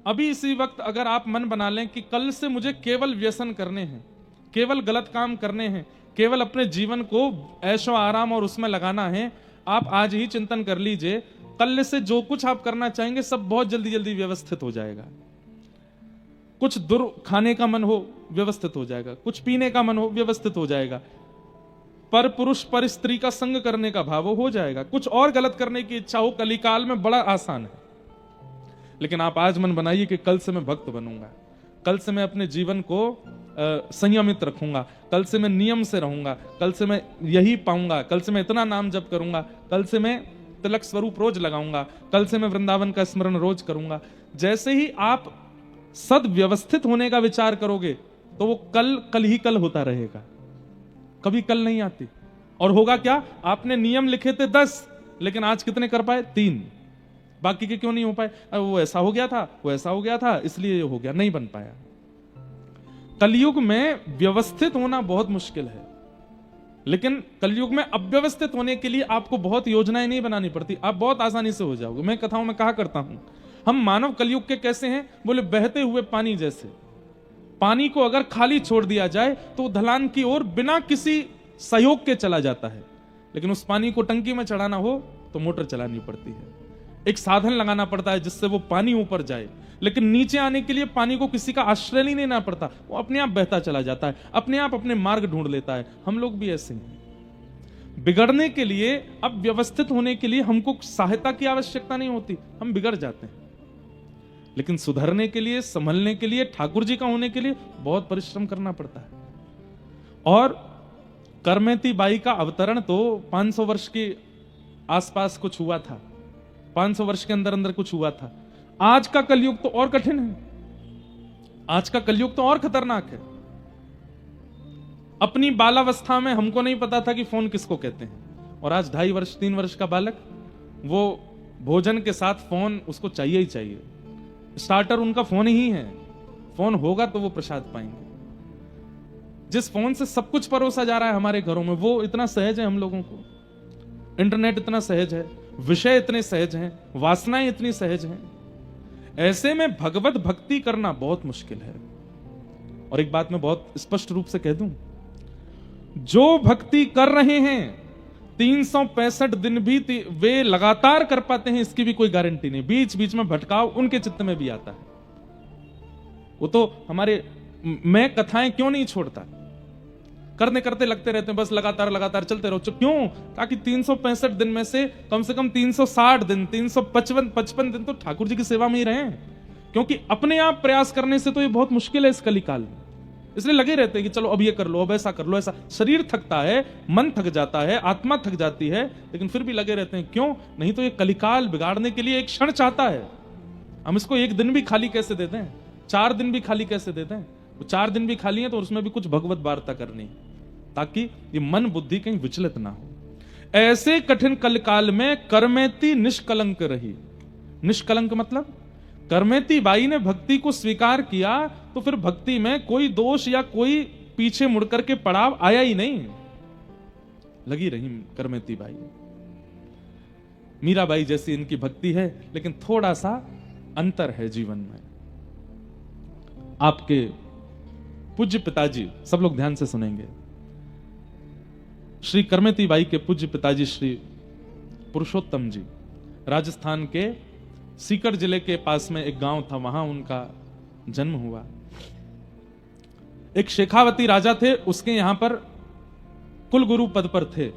अभी इसी वक्त अगर आप मन बना लें कि कल से मुझे केवल व्यसन करने हैं, केवल गलत काम करने हैं, केवल अपने जीवन को ऐशो आराम और उसमें लगाना है, आप आज ही चिंतन कर लीजिए, कल से जो कुछ आप करना चाहेंगे सब बहुत जल्दी जल्दी व्यवस्थित हो जाएगा। कुछ दुर खाने का मन हो व्यवस्थित हो जाएगा, कुछ पीने का मन हो व्यवस्थित हो जाएगा, पर पुरुष पर स्त्री का संग करने का भाव हो जाएगा, कुछ और गलत करने की इच्छा हो कलिकाल में बड़ा आसान है। लेकिन आप आज मन बनाइए कि कल से मैं भक्त बनूंगा, कल से मैं अपने जीवन को संयमित रखूंगा, कल से मैं नियम से रहूंगा, कल से मैं यही पाऊंगा, कल से मैं इतना नाम जप करूंगा, कल से मैं तिलक स्वरूप रोज लगाऊंगा, कल से मैं वृंदावन का स्मरण रोज करूंगा। जैसे ही आप सद व्यवस्थित होने का विचार करोगे तो वो कल कल ही कल होता रहेगा, कभी कल नहीं आती। और होगा क्या, आपने नियम लिखे थे 10 लेकिन आज कितने कर पाए? 3, बाकी के क्यों नहीं हो पाए? वो ऐसा हो गया था, वो ऐसा हो गया था, इसलिए ये हो गया, नहीं बन पाया। कलयुग में व्यवस्थित होना बहुत मुश्किल है, लेकिन कलयुग में अव्यवस्थित होने के लिए आपको बहुत योजनाएं नहीं बनानी पड़ती, आप बहुत आसानी से हो जाओगे। मैं कथाओं में कहा करता हूं, हम मानव कलयुग के कैसे हैं? बोले बहते हुए पानी जैसे। पानी को अगर खाली छोड़ दिया जाए तो ढलान की ओर बिना किसी सहयोग के चला जाता है, लेकिन उस पानी को टंकी में चढ़ाना हो तो मोटर चलानी पड़ती है, एक साधन लगाना पड़ता है जिससे वो पानी ऊपर जाए। लेकिन नीचे आने के लिए पानी को किसी का आश्रय नहीं लेना पड़ता, वो अपने आप बहता चला जाता है, अपने आप अपने मार्ग ढूंढ लेता है। हम लोग भी ऐसे हैं। बिगड़ने के लिए, अब व्यवस्थित होने के लिए हमको सहायता की आवश्यकता नहीं होती, हम बिगड़ जाते हैं। लेकिन सुधरने के लिए, संभलने के लिए, ठाकुर जी का होने के लिए बहुत परिश्रम करना पड़ता है। और करमेती बाई का अवतरण तो 500 वर्ष के आसपास कुछ हुआ था, 500 वर्ष के अंदर अंदर कुछ हुआ था। आज का कलयुग तो और कठिन है, आज का कलयुग तो और खतरनाक है। अपनी बालावस्था में हमको नहीं पता था कि फोन किसको कहते हैं, और आज 2.5 वर्ष 3 वर्ष का बालक, वो भोजन के साथ फोन उसको चाहिए ही चाहिए। स्टार्टर उनका फोन ही है, फोन होगा तो वो प्रसाद पाएंगे। जिस फोन से सब कुछ परोसा जा रहा है हमारे घरों में, वो इतना सहज है हम लोगों को। इंटरनेट इतना सहज है, विषय इतने सहज हैं, वासनाएं इतनी सहज हैं। ऐसे में भगवत भक्ति करना बहुत मुश्किल है। और एक बात मैं बहुत स्पष्ट रूप से कह दूं, जो भक्ति कर रहे हैं 365 दिन भी वे लगातार कर पाते हैं, इसकी भी कोई गारंटी नहीं। बीच बीच में भटकाव उनके चित्त में भी आता है। वो तो हमारे, मैं कथाएं क्यों नहीं छोड़ता, करने करते लगते रहते हैं, बस लगातार लगातार चलते रहो। क्यों? ताकि 365 दिन में से कम 360 दिन, 355 दिन तो ठाकुर जी की सेवा में ही रहे। क्योंकि अपने आप प्रयास करने से तो ये बहुत मुश्किल है इस कलिकाल में। इसलिए लगे रहते हैं कि चलो अब ये कर लो, अब ऐसा कर लो, ऐसा। शरीर थकता है, मन थक जाता है, आत्मा थक जाती है, लेकिन फिर भी लगे रहते हैं। क्यों? नहीं तो ये कलिकाल बिगाड़ने के लिए एक क्षण चाहता है। हम इसको एक दिन भी खाली कैसे देते हैं, 4 दिन भी खाली कैसे देते हैं। 4 दिन भी खाली है तो उसमें भी कुछ भगवत वार्ता करनी, ताकि ये मन बुद्धि कहीं विचलित ना हो। ऐसे कठिन कलकाल में करमेती निष्कलंक रही। निष्कलंक मतलब करमेती बाई ने भक्ति को स्वीकार किया तो फिर भक्ति में कोई दोष या कोई पीछे मुड़कर के पड़ाव आया ही नहीं, लगी रही करमेती बाई। मीराबाई जैसी इनकी भक्ति है, लेकिन थोड़ा सा अंतर है जीवन में। आपके पूज्य पिताजी, सब लोग ध्यान से सुनेंगे, श्री करमेती बाई के पूज्य पिताजी श्री पुरुषोत्तम जी राजस्थान के सीकर जिले के पास में एक गांव था, वहां उनका जन्म हुआ। एक शेखावती राजा थे, उसके यहां पर कुलगुरु पद पर थे।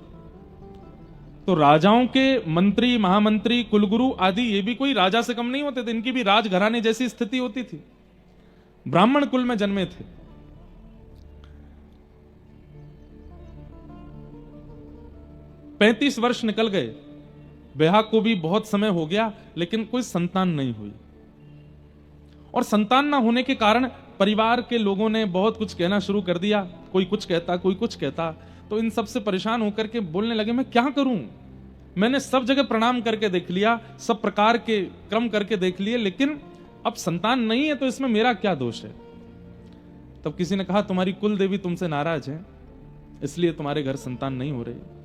तो राजाओं के मंत्री, महामंत्री, कुलगुरु आदि ये भी कोई राजा से कम नहीं होते थे, इनकी भी राजघराने जैसी स्थिति होती थी। ब्राह्मण कुल में जन्मे थे। 35 वर्ष निकल गए, ब्याह को भी बहुत समय हो गया, लेकिन कोई संतान नहीं हुई। और संतान ना होने के कारण परिवार के लोगों ने बहुत कुछ कहना शुरू कर दिया, कोई कुछ कहता, कोई कुछ कहता। तो इन सब से परेशान होकर के बोलने लगे, मैं क्या करूं, मैंने सब जगह प्रणाम करके देख लिया, सब प्रकार के क्रम करके देख लिए, लेकिन अब संतान नहीं है, तो इसमें मेरा क्या दोष है। तब किसी ने कहा, तुम्हारी कुल देवी तुमसे नाराज है, इसलिए तुम्हारे घर संतान नहीं हो रही।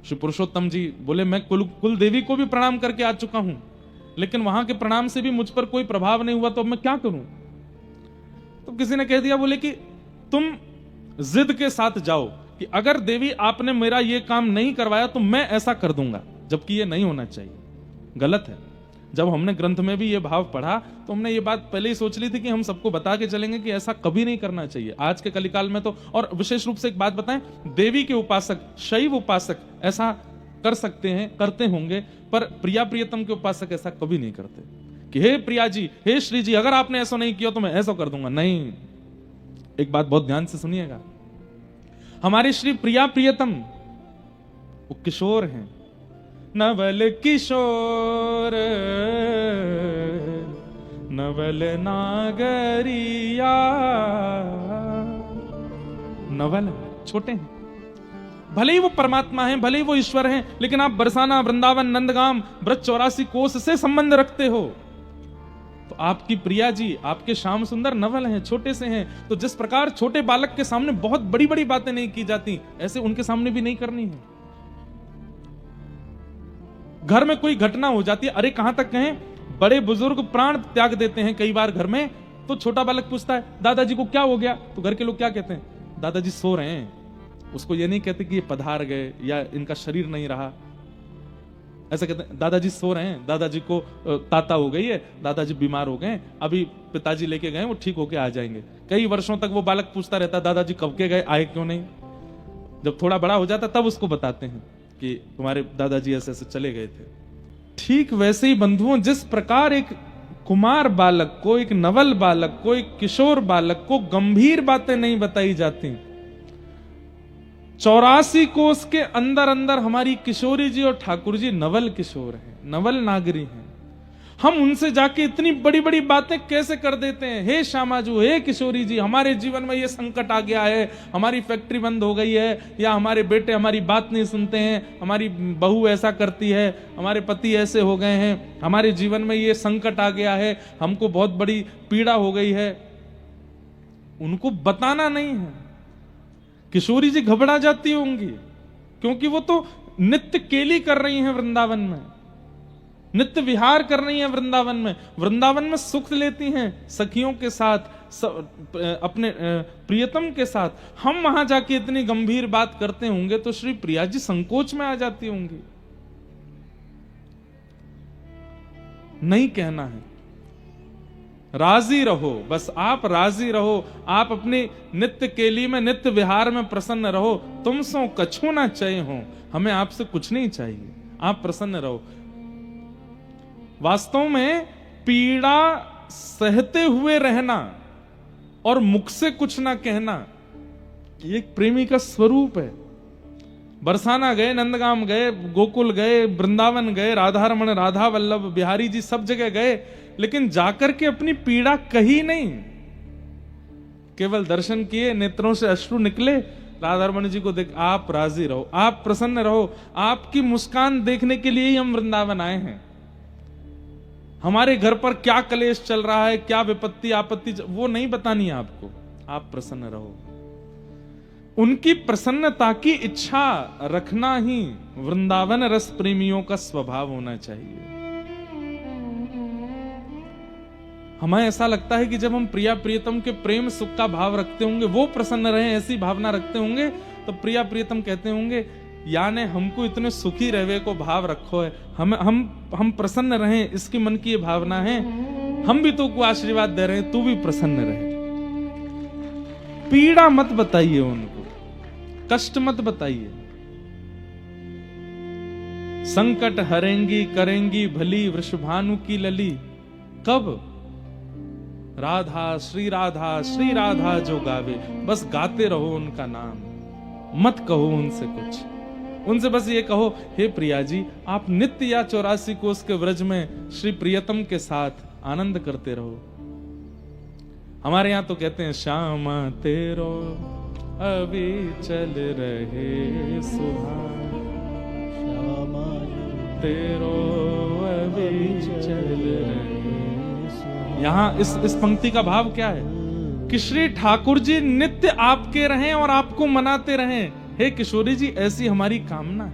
श्री पुरुषोत्तम जी बोले, मैं कुल देवी को भी प्रणाम करके आ चुका हूं, लेकिन वहां के प्रणाम से भी मुझ पर कोई प्रभाव नहीं हुआ, तो अब मैं क्या करूं? तो किसी ने कह दिया, बोले कि तुम जिद के साथ जाओ कि अगर देवी आपने मेरा ये काम नहीं करवाया तो मैं ऐसा कर दूंगा, जबकि ये नहीं होना चाहिए, गलत है। जब हमने ग्रंथ में भी ये भाव पढ़ा तो हमने ये बात पहले ही सोच ली थी कि हम सबको बता के चलेंगे कि ऐसा कभी नहीं करना चाहिए। आज के कलिकाल में तो, और विशेष रूप से एक बात बताएं, देवी के उपासक, शैव उपासक ऐसा कर सकते हैं, करते होंगे, पर प्रिया प्रियतम के उपासक ऐसा कभी नहीं करते कि हे प्रिया जी, हे श्री जी, अगर आपने ऐसा नहीं किया तो मैं ऐसा कर दूंगा। नहीं, एक बात बहुत ध्यान से सुनिएगा, हमारे श्री प्रिया प्रियतम वो किशोर हैं, नवल किशोर नवल नागरिया, नवल छोटे हैं, भले ही वो परमात्मा हैं, भले ही वो ईश्वर हैं, लेकिन आप बरसाना, वृंदावन, नंदगाम, ब्रज 84 कोस से संबंध रखते हो, तो आपकी प्रिया जी, आपके श्याम सुंदर नवल हैं, छोटे से हैं। तो जिस प्रकार छोटे बालक के सामने बहुत बड़ी बड़ी बातें नहीं की जाती, ऐसे उनके सामने भी नहीं करनी है। घर में कोई घटना हो जाती है, अरे कहां तक कहें, बड़े बुजुर्ग प्राण त्याग देते हैं कई बार घर में, तो छोटा बालक पूछता है दादाजी को क्या हो गया, तो घर के लोग क्या कहते हैं, दादाजी सो रहे हैं। उसको ये नहीं कहते कि ये पधार गए या इनका शरीर नहीं रहा, ऐसा कहते हैं दादाजी सो रहे हैं, दादाजी को ताता हो गई है, दादाजी बीमार हो गए, अभी पिताजी लेके गए, वो ठीक होके आ जाएंगे। कई वर्षों तक वो बालक पूछता रहता है दादाजी कब के गए, आए क्यों नहीं। जब थोड़ा बड़ा हो जाता तब उसको बताते हैं कि तुम्हारे दादाजी ऐसे ऐसे चले गए थे। ठीक वैसे ही बंधुओं, जिस प्रकार एक कुमार बालक को, एक नवल बालक को, एक किशोर बालक को गंभीर बातें नहीं बताई जाती, 84 कोस के अंदर अंदर हमारी किशोरी जी और ठाकुर जी नवल किशोर हैं, नवल नागरी हैं। हम उनसे जाके इतनी बड़ी बड़ी बातें कैसे कर देते हैं, हे श्यामाजू, हे किशोरी जी, हमारे जीवन में ये संकट आ गया है, हमारी फैक्ट्री बंद हो गई है, या हमारे बेटे हमारी बात नहीं सुनते हैं, हमारी बहू ऐसा करती है, हमारे पति ऐसे हो गए हैं, हमारे जीवन में ये संकट आ गया है, हमको बहुत बड़ी पीड़ा हो गई है। उनको बताना नहीं है। किशोरी जी घबरा जाती होंगी, क्योंकि वो तो नित्य केली कर रही हैं वृंदावन में, नित्य विहार कर रही हैं वृंदावन में, वृंदावन में सुख लेती हैं सखियों के साथ, अपने प्रियतम के साथ। हम वहां जाके इतनी गंभीर बात करते होंगे तो श्री प्रिया जी संकोच में आ जाती होंगी। नहीं कहना है, राजी रहो, बस आप राजी रहो, आप अपनी नित्य केली में, नित्य विहार में प्रसन्न रहो। तुम सो कछु ना चाहिए हो, हमें आपसे कुछ नहीं चाहिए, आप प्रसन्न रहो। वास्तव में पीड़ा सहते हुए रहना और मुख से कुछ ना कहना, ये एक प्रेमी का स्वरूप है। बरसाना गए, नंदगाम गए, गोकुल गए, वृंदावन गए, राधारमण, राधा वल्लभ, बिहारी जी सब जगह गए, लेकिन जाकर के अपनी पीड़ा कही नहीं, केवल दर्शन किए, नेत्रों से अश्रु निकले, राधारमण जी को देख आप राजी रहो, आप प्रसन्न रहो, आपकी मुस्कान देखने के लिए ही हम वृंदावन आए हैं। हमारे घर पर क्या कलेश चल रहा है, क्या विपत्ति आपत्ति, वो नहीं बतानी है आपको, आप प्रसन्न रहो। उनकी प्रसन्नता की इच्छा रखना ही वृंदावन रस प्रेमियों का स्वभाव होना चाहिए। हमें ऐसा लगता है कि जब हम प्रिया प्रियतम के प्रेम सुख का भाव रखते होंगे, वो प्रसन्न रहे ऐसी भावना रखते होंगे, तो प्रिया प्रियतम कहते होंगे याने हमको इतने सुखी रहवे को भाव रखो है, हम प्रसन्न रहें, इसकी मन की ये भावना है, हम भी तो को आशीर्वाद दे रहे हैं, तू भी प्रसन्न रहे। पीड़ा मत बताइए उनको, कष्ट मत बताइए। संकट हरेंगी करेंगी भली वृषभानु की लली, कब? राधा श्री राधा जो गावे, बस गाते रहो उनका नाम, मत कहो उनसे कुछ, उनसे बस ये कहो हे प्रिया जी, आप नित्य या 84 कोस के व्रज में श्री प्रियतम के साथ आनंद करते रहो। हमारे यहां तो कहते हैं श्यामा तेरो अभी चल रहे सुहान, श्यामा तेरो अभी चल रहे। यहां इस पंक्ति का भाव क्या है कि श्री ठाकुर जी नित्य आपके रहें और आपको मनाते रहें। हे किशोरी जी, ऐसी हमारी कामना है,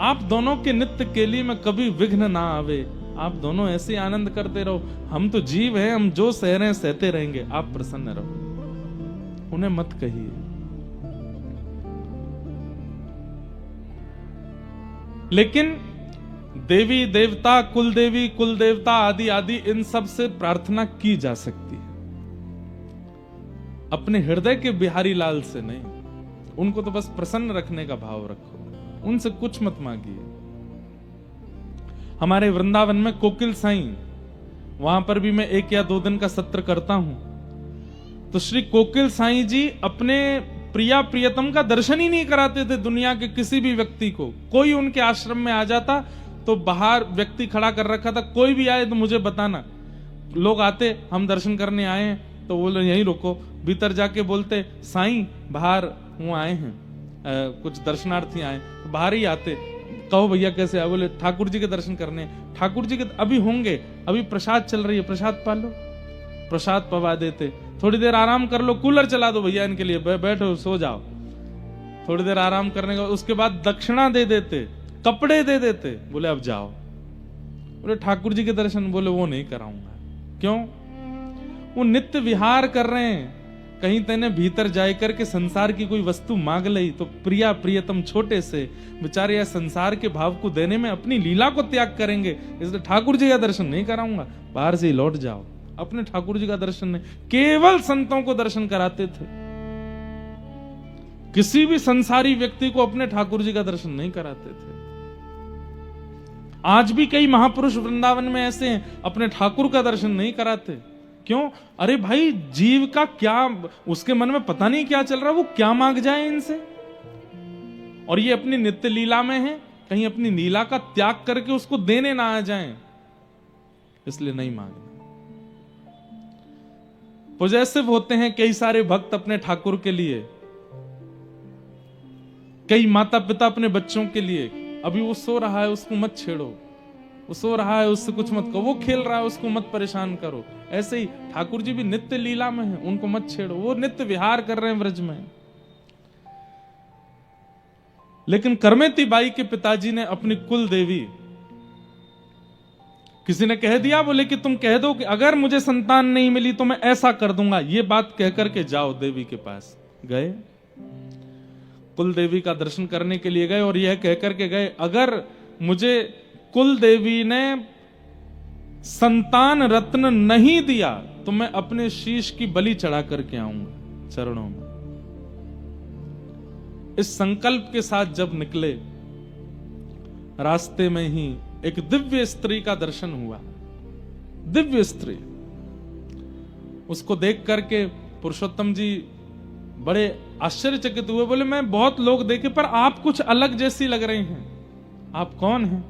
आप दोनों के नित्य केली में कभी विघ्न ना आवे, आप दोनों ऐसे ही आनंद करते रहो, हम तो जीव हैं, हम जो सह रहे हैं सहते रहेंगे, आप प्रसन्न रहो। उन्हें मत कहिए। लेकिन देवी देवता, कुल देवी कुल देवता आदि आदि, इन सब से प्रार्थना की जा सकती है, अपने हृदय के बिहारी लाल से नहीं। उनको तो बस प्रसन्न रखने का भाव रखो, उनसे कुछ मत मांगिए। हमारे वृंदावन में कोकिल साईं, वहां पर भी मैं 1 या 2 दिन का सत्र करता हूं, तो श्री कोकिल साईं जी अपने प्रिया प्रियतम का दर्शन ही नहीं कराते थे दुनिया के किसी भी व्यक्ति को। कोई उनके आश्रम में आ जाता तो बाहर व्यक्ति खड़ा कर रखा था, कोई भी आए तो मुझे बताना। लोग आते, हम दर्शन करने आए हैं, तो बोले यहीं रुको, भीतर जाके बोलते साईं बाहर वो आए हैं, कुछ दर्शनार्थी आए, तो बाहर ही आते, कहो भैया कैसे आए, बोले ठाकुर जी के दर्शन करने। ठाकुर जी के अभी होंगे, अभी प्रसाद चल रही है, प्रसाद पा लो, प्रसाद पवा देते। थोड़ी देर आराम कर लो, कूलर चला दो भैया इनके लिए, बैठो सो जाओ। थोड़ी देर आराम करने का, उसके बाद दक्षिणा दे देते, कपड़े दे देते, बोले अब जाओ। बोले ठाकुर जी के दर्शन, बोले वो नहीं कराऊंगा। क्यों? वो नित्य विहार कर रहे हैं। कहीं तेने भीतर जाए करके संसार की कोई वस्तु मांग ली तो प्रिया प्रियतम छोटे से बेचारे या संसार के भाव को देने में अपनी लीला को त्याग करेंगे, इसलिए ठाकुर जी का दर्शन नहीं कराऊंगा, बाहर से ही लौट जाओ। अपने ठाकुर जी का दर्शन नहीं, केवल संतों को दर्शन कराते थे, किसी भी संसारी व्यक्ति को अपने ठाकुर जी का दर्शन नहीं कराते थे। आज भी कई महापुरुष वृंदावन में ऐसे हैं, अपने ठाकुर का दर्शन नहीं कराते। क्यों? अरे भाई, जीव का क्या, उसके मन में पता नहीं क्या चल रहा, वो क्या मांग जाए इनसे। और ये अपनी नित्य लीला में है, कहीं अपनी लीला का त्याग करके उसको देने ना आ जाएं, इसलिए नहीं मांगना। पॉजिटिव होते हैं कई सारे भक्त अपने ठाकुर के लिए, कई माता पिता अपने बच्चों के लिए। अभी वो सो रहा है उसको मत छेड़ो, वो सो रहा है उससे कुछ मत कहो, वो खेल रहा है उसको मत परेशान करो। ऐसे ही ठाकुर जी भी नित्य लीला में हैं, उनको मत छेड़ो, वो नित्य विहार कर रहे हैं व्रज में। लेकिन करमेती बाई के पिताजी ने अपनी कुल देवी, किसी ने कह दिया, बोले कि तुम कह दो कि अगर मुझे संतान नहीं मिली तो मैं ऐसा कर दूंगा, ये बात कह करके जाओ देवी के पास। गए, कुल देवी का दर्शन करने के लिए गए और यह कह करके गए, अगर मुझे कुल देवी ने संतान रत्न नहीं दिया तो मैं अपने शीश की बलि चढ़ा करके आऊंगा चरणों में। इस संकल्प के साथ जब निकले, रास्ते में ही एक दिव्य स्त्री का दर्शन हुआ। दिव्य स्त्री, उसको देख करके पुरुषोत्तम जी बड़े आश्चर्यचकित हुए। बोले मैं बहुत लोग देखे पर आप कुछ अलग जैसी लग रही हैं, आप कौन हैं?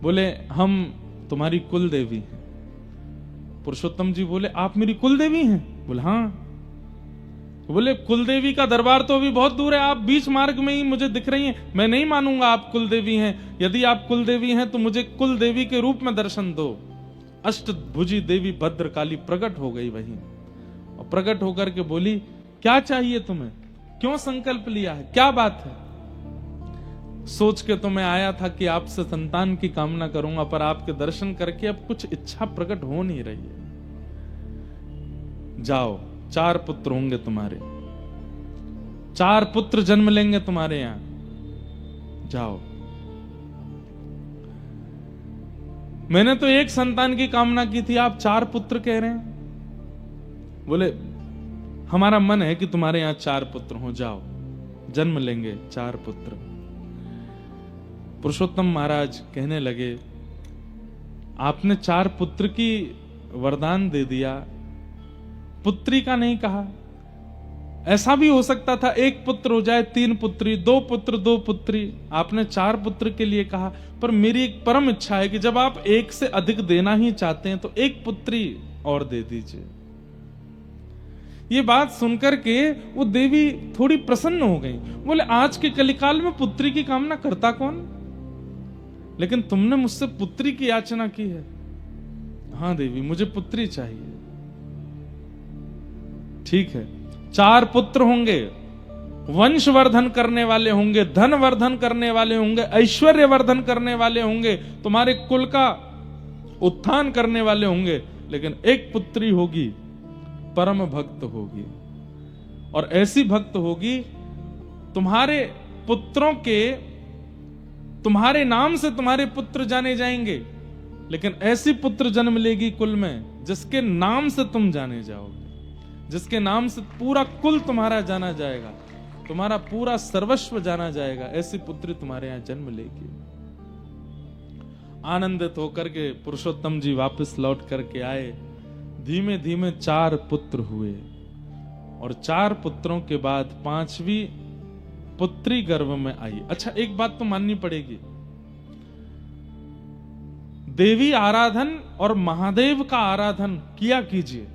बोले हम तुम्हारी कुल देवी हैं। पुरुषोत्तम जी बोले आप मेरी कुल देवी हैं? बोले हाँ। बोले कुल देवी का दरबार तो अभी बहुत दूर है, आप बीच मार्ग में ही मुझे दिख रही हैं, मैं नहीं मानूंगा आप कुल देवी हैं। यदि आप कुल देवी हैं तो मुझे कुल देवी के रूप में दर्शन दो। अष्टभुजी देवी भद्रकाली प्रकट हो गई वहीं, और प्रकट होकर के बोली क्या चाहिए तुम्हें, क्यों संकल्प लिया है, क्या बात है? सोच के तो मैं आया था कि आपसे संतान की कामना करूंगा, पर आपके दर्शन करके अब कुछ इच्छा प्रकट हो नहीं रही है। जाओ, 4 पुत्र होंगे तुम्हारे, 4 पुत्र जन्म लेंगे तुम्हारे यहां, जाओ। मैंने तो एक संतान की कामना की थी, आप 4 पुत्र कह रहे हैं। बोले हमारा मन है कि तुम्हारे यहां 4 पुत्र हो, जाओ, जन्म लेंगे 4 पुत्र। पुरुषोत्तम महाराज कहने लगे आपने 4 पुत्र की वरदान दे दिया, पुत्री का नहीं कहा। ऐसा भी हो सकता था 1 पुत्र हो जाए, 3 पुत्री, 2 पुत्र 2 पुत्री, आपने 4 पुत्र के लिए कहा। पर मेरी एक परम इच्छा है कि जब आप 1 से अधिक देना ही चाहते हैं तो 1 पुत्री और दे दीजिए। ये बात सुनकर के वो देवी थोड़ी प्रसन्न हो गई। बोले आज के कलिकाल में पुत्री की कामना करता कौन, लेकिन तुमने मुझसे पुत्री की याचना की है। हाँ देवी, मुझे पुत्री चाहिए। ठीक है, 4 पुत्र होंगे, वंशवर्धन करने वाले होंगे, धन वर्धन करने वाले होंगे, ऐश्वर्य वर्धन करने वाले होंगे, तुम्हारे कुल का उत्थान करने वाले होंगे, लेकिन एक पुत्री होगी, परम भक्त होगी, और ऐसी भक्त होगी तुम्हारे पुत्रों के, तुम्हारे नाम से तुम्हारे पुत्र जाने जाएंगे, लेकिन ऐसी पुत्र जन्म लेगी कुल में जिसके नाम से तुम जाने जाओगे, जिसके नाम से पूरा कुल तुम्हारा जाना जाएगा, तुम्हारा पूरा सर्वस्व जाना जाएगा। ऐसी पुत्री तुम्हारे यहां जन्म लेगी। आनंदित होकर के पुरुषोत्तम जी वापस लौट करके आए। धीमे धीमे 4 पुत्र हुए, और 4 पुत्रों के बाद 5वीं पुत्री गर्भ में आई। अच्छा, एक बात तो माननी पड़ेगी, देवी आराधन और महादेव का आराधन किया कीजिए,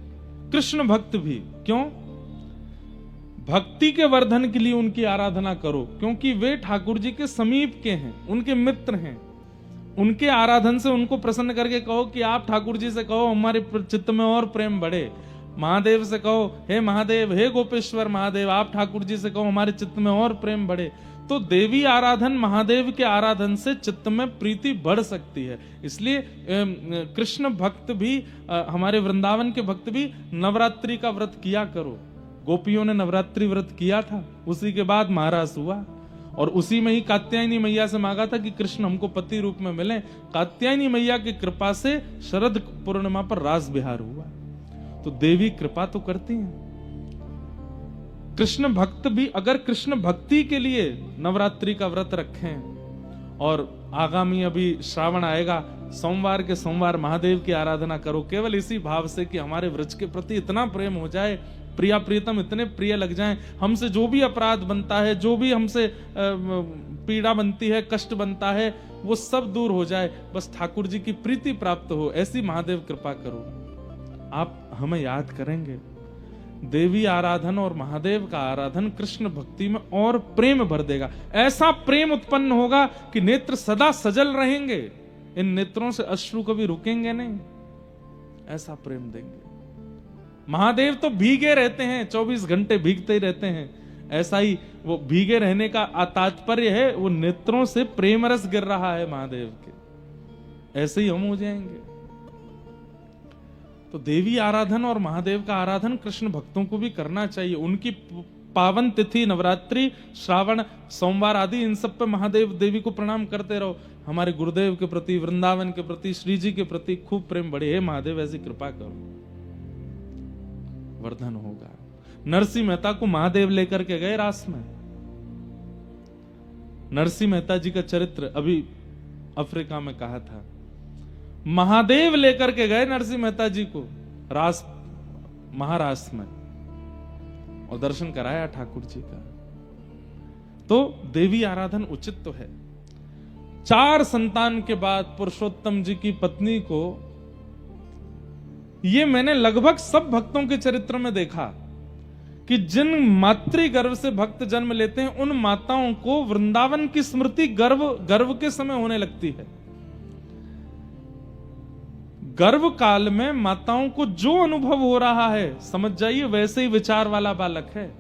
कृष्ण भक्त भी। क्यों? भक्ति के वर्धन के लिए उनकी आराधना करो, क्योंकि वे ठाकुर जी के समीप के हैं, उनके मित्र हैं। उनके आराधन से उनको प्रसन्न करके कहो कि आप ठाकुर जी से कहो हमारे चित्त में और प्रेम बढ़े। महादेव से कहो, हे महादेव, हे गोपेश्वर महादेव, आप ठाकुर जी से कहो हमारे चित्त में और प्रेम बढ़े। तो देवी आराधन, महादेव के आराधन से चित्त में प्रीति बढ़ सकती है। इसलिए कृष्ण भक्त भी, हमारे वृंदावन के भक्त भी नवरात्रि का व्रत किया करो। गोपियों ने नवरात्रि व्रत किया था, उसी के बाद महारास हुआ, और उसी में ही कात्यायनी मैया से मांगा था कि कृष्ण हमको पति रूप में मिले। कात्यायनी मैया की कृपा से शरद पूर्णिमा पर रास बिहार हुआ। तो देवी कृपा तो करती हैं। कृष्ण भक्त भी अगर कृष्ण भक्ति के लिए नवरात्रि का व्रत रखें, और आगामी अभी श्रावण आएगा, सोमवार के सोमवार महादेव की आराधना करो, केवल इसी भाव से कि हमारे व्रज के प्रति इतना प्रेम हो जाए, प्रिया प्रियतम इतने प्रिय लग जाएं, हमसे जो भी अपराध बनता है, जो भी हमसे पीड़ा बनती है, कष्ट बनता है, वो सब दूर हो जाए, बस ठाकुर जी की प्रीति प्राप्त हो, ऐसी महादेव कृपा करो। आप हमें याद करेंगे। देवी आराधन और महादेव का आराधन कृष्ण भक्ति में और प्रेम भर देगा। ऐसा प्रेम उत्पन्न होगा कि नेत्र सदा सजल रहेंगे, इन नेत्रों से अश्रु कभी रुकेंगे नहीं, ऐसा प्रेम देंगे। महादेव तो भीगे रहते हैं, 24 घंटे भीगते ही रहते हैं। ऐसा ही वो भीगे रहने का तात्पर्य है, वो नेत्रों से प्रेम रस गिर रहा है महादेव के, ऐसे ही हम हो जाएंगे। तो देवी आराधन और महादेव का आराधन कृष्ण भक्तों को भी करना चाहिए। उनकी पावन तिथि नवरात्रि, श्रावण, सोमवार आदि, इन सब पे महादेव देवी को प्रणाम करते रहो। हमारे गुरुदेव के प्रति, वृंदावन के प्रति, श्री जी के प्रति खूब प्रेम बढ़े। हे महादेव ऐसी कृपा करो, वर्धन होगा। नरसिंह मेहता को महादेव लेकर के गए रास में। नरसिंह मेहता जी का चरित्र अभी अफ्रीका में कहा था। महादेव लेकर के गए नरसिंह मेहता जी को रास, महारास में, और दर्शन कराया ठाकुर जी का। तो देवी आराधन उचित तो है। 4 संतान के बाद पुरुषोत्तम जी की पत्नी को, ये मैंने लगभग सब भक्तों के चरित्र में देखा कि जिन मातृगर्भ से भक्त जन्म लेते हैं, उन माताओं को वृंदावन की स्मृति गर्भ के समय होने लगती है। गर्भ काल में माताओं को जो अनुभव हो रहा है, समझ जाइए वैसे ही विचार वाला बालक है।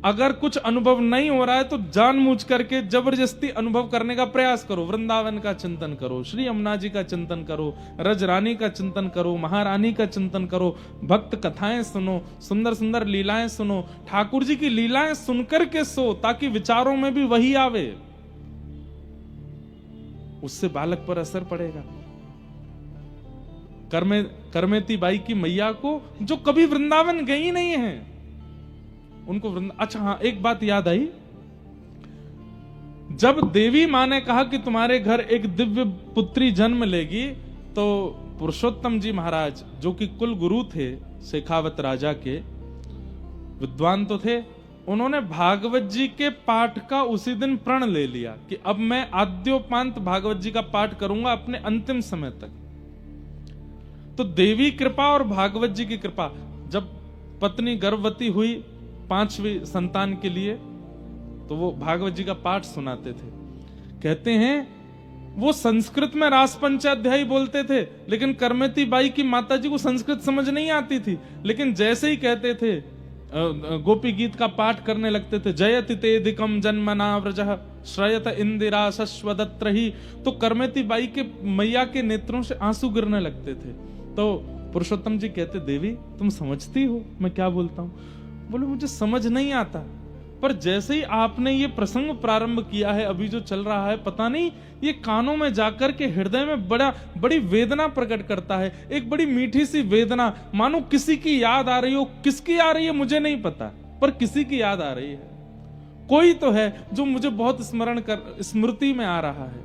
अगर कुछ अनुभव नहीं हो रहा है तो जानबूझ करके जबरदस्ती अनुभव करने का प्रयास करो। वृंदावन का चिंतन करो, श्री यमुना जी का चिंतन करो, रज रानी का चिंतन करो, महारानी का चिंतन करो, भक्त कथाएं सुनो, सुंदर सुंदर लीलाएं सुनो। ठाकुर जी की लीलाएं सुनकर के सो, ताकि विचारों में भी वही आवे, उससे बालक पर असर पड़ेगा। करमेती बाई की मैया को, जो कभी वृंदावन गई नहीं है, उनको अच्छा हाँ, एक बात याद आई। जब देवी मां ने कहा कि तुम्हारे घर एक दिव्य पुत्री जन्म लेगी, तो पुरुषोत्तम जी महाराज, जो कि कुल गुरु थे शेखावत राजा के, विद्वान तो थे, उन्होंने भागवत जी के पाठ का उसी दिन प्रण ले लिया कि अब मैं आद्योपांत भागवत जी का पाठ करूंगा अपने अंतिम समय तक। तो देवी कृपा और भागवत जी की कृपा, जब पत्नी गर्भवती हुई 5वीं संतान के लिए, तो वो भागवत जी का पाठ सुनाते थे। कहते हैं वो संस्कृत में रास पंचाध्यायी बोलते थे, लेकिन करमेती बाई की माता जी को संस्कृत समझ नहीं आती थी, लेकिन जैसे ही कहते थे गोपी गीत का पाठ करने लगते थे। जयति तेदिकम जन्मना व्रजः श्रयत इंदिरा शश्वदत्रहि। तो करमेती बाई के मैया के नेत्रों से आंसू गिरने लगते थे। तो पुरुषोत्तम जी कहते, देवी तुम समझती हो मैं क्या बोलता हूं? बोले मुझे समझ नहीं आता, पर जैसे ही आपने ये प्रसंग प्रारंभ किया है, अभी जो चल रहा है, पता नहीं ये कानों में जाकर के हृदय में बड़ी वेदना प्रकट करता है। एक बड़ी मीठी सी वेदना, मानो किसी की याद आ रही हो। किसकी आ रही है मुझे नहीं पता, पर किसी की याद आ रही है। कोई तो है जो मुझे बहुत स्मृति में आ रहा है।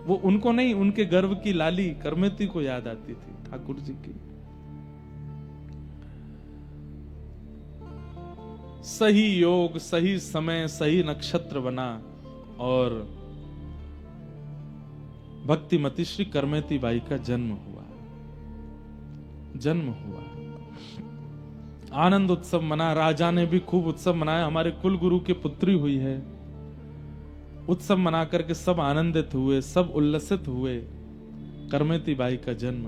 वो उनको नहीं, उनके गर्भ की लाली करमेती को याद आती थी, ठाकुर जी की। सही योग, सही समय, सही नक्षत्र बना और भक्तिमती श्री करमेती बाई का जन्म हुआ। आनंद उत्सव मना, राजा ने भी खूब उत्सव मनाया। हमारे कुल गुरु की पुत्री हुई है। उत्सव मना करके सब आनंदित हुए, सब उल्लसित हुए। करमेती बाई का जन्म।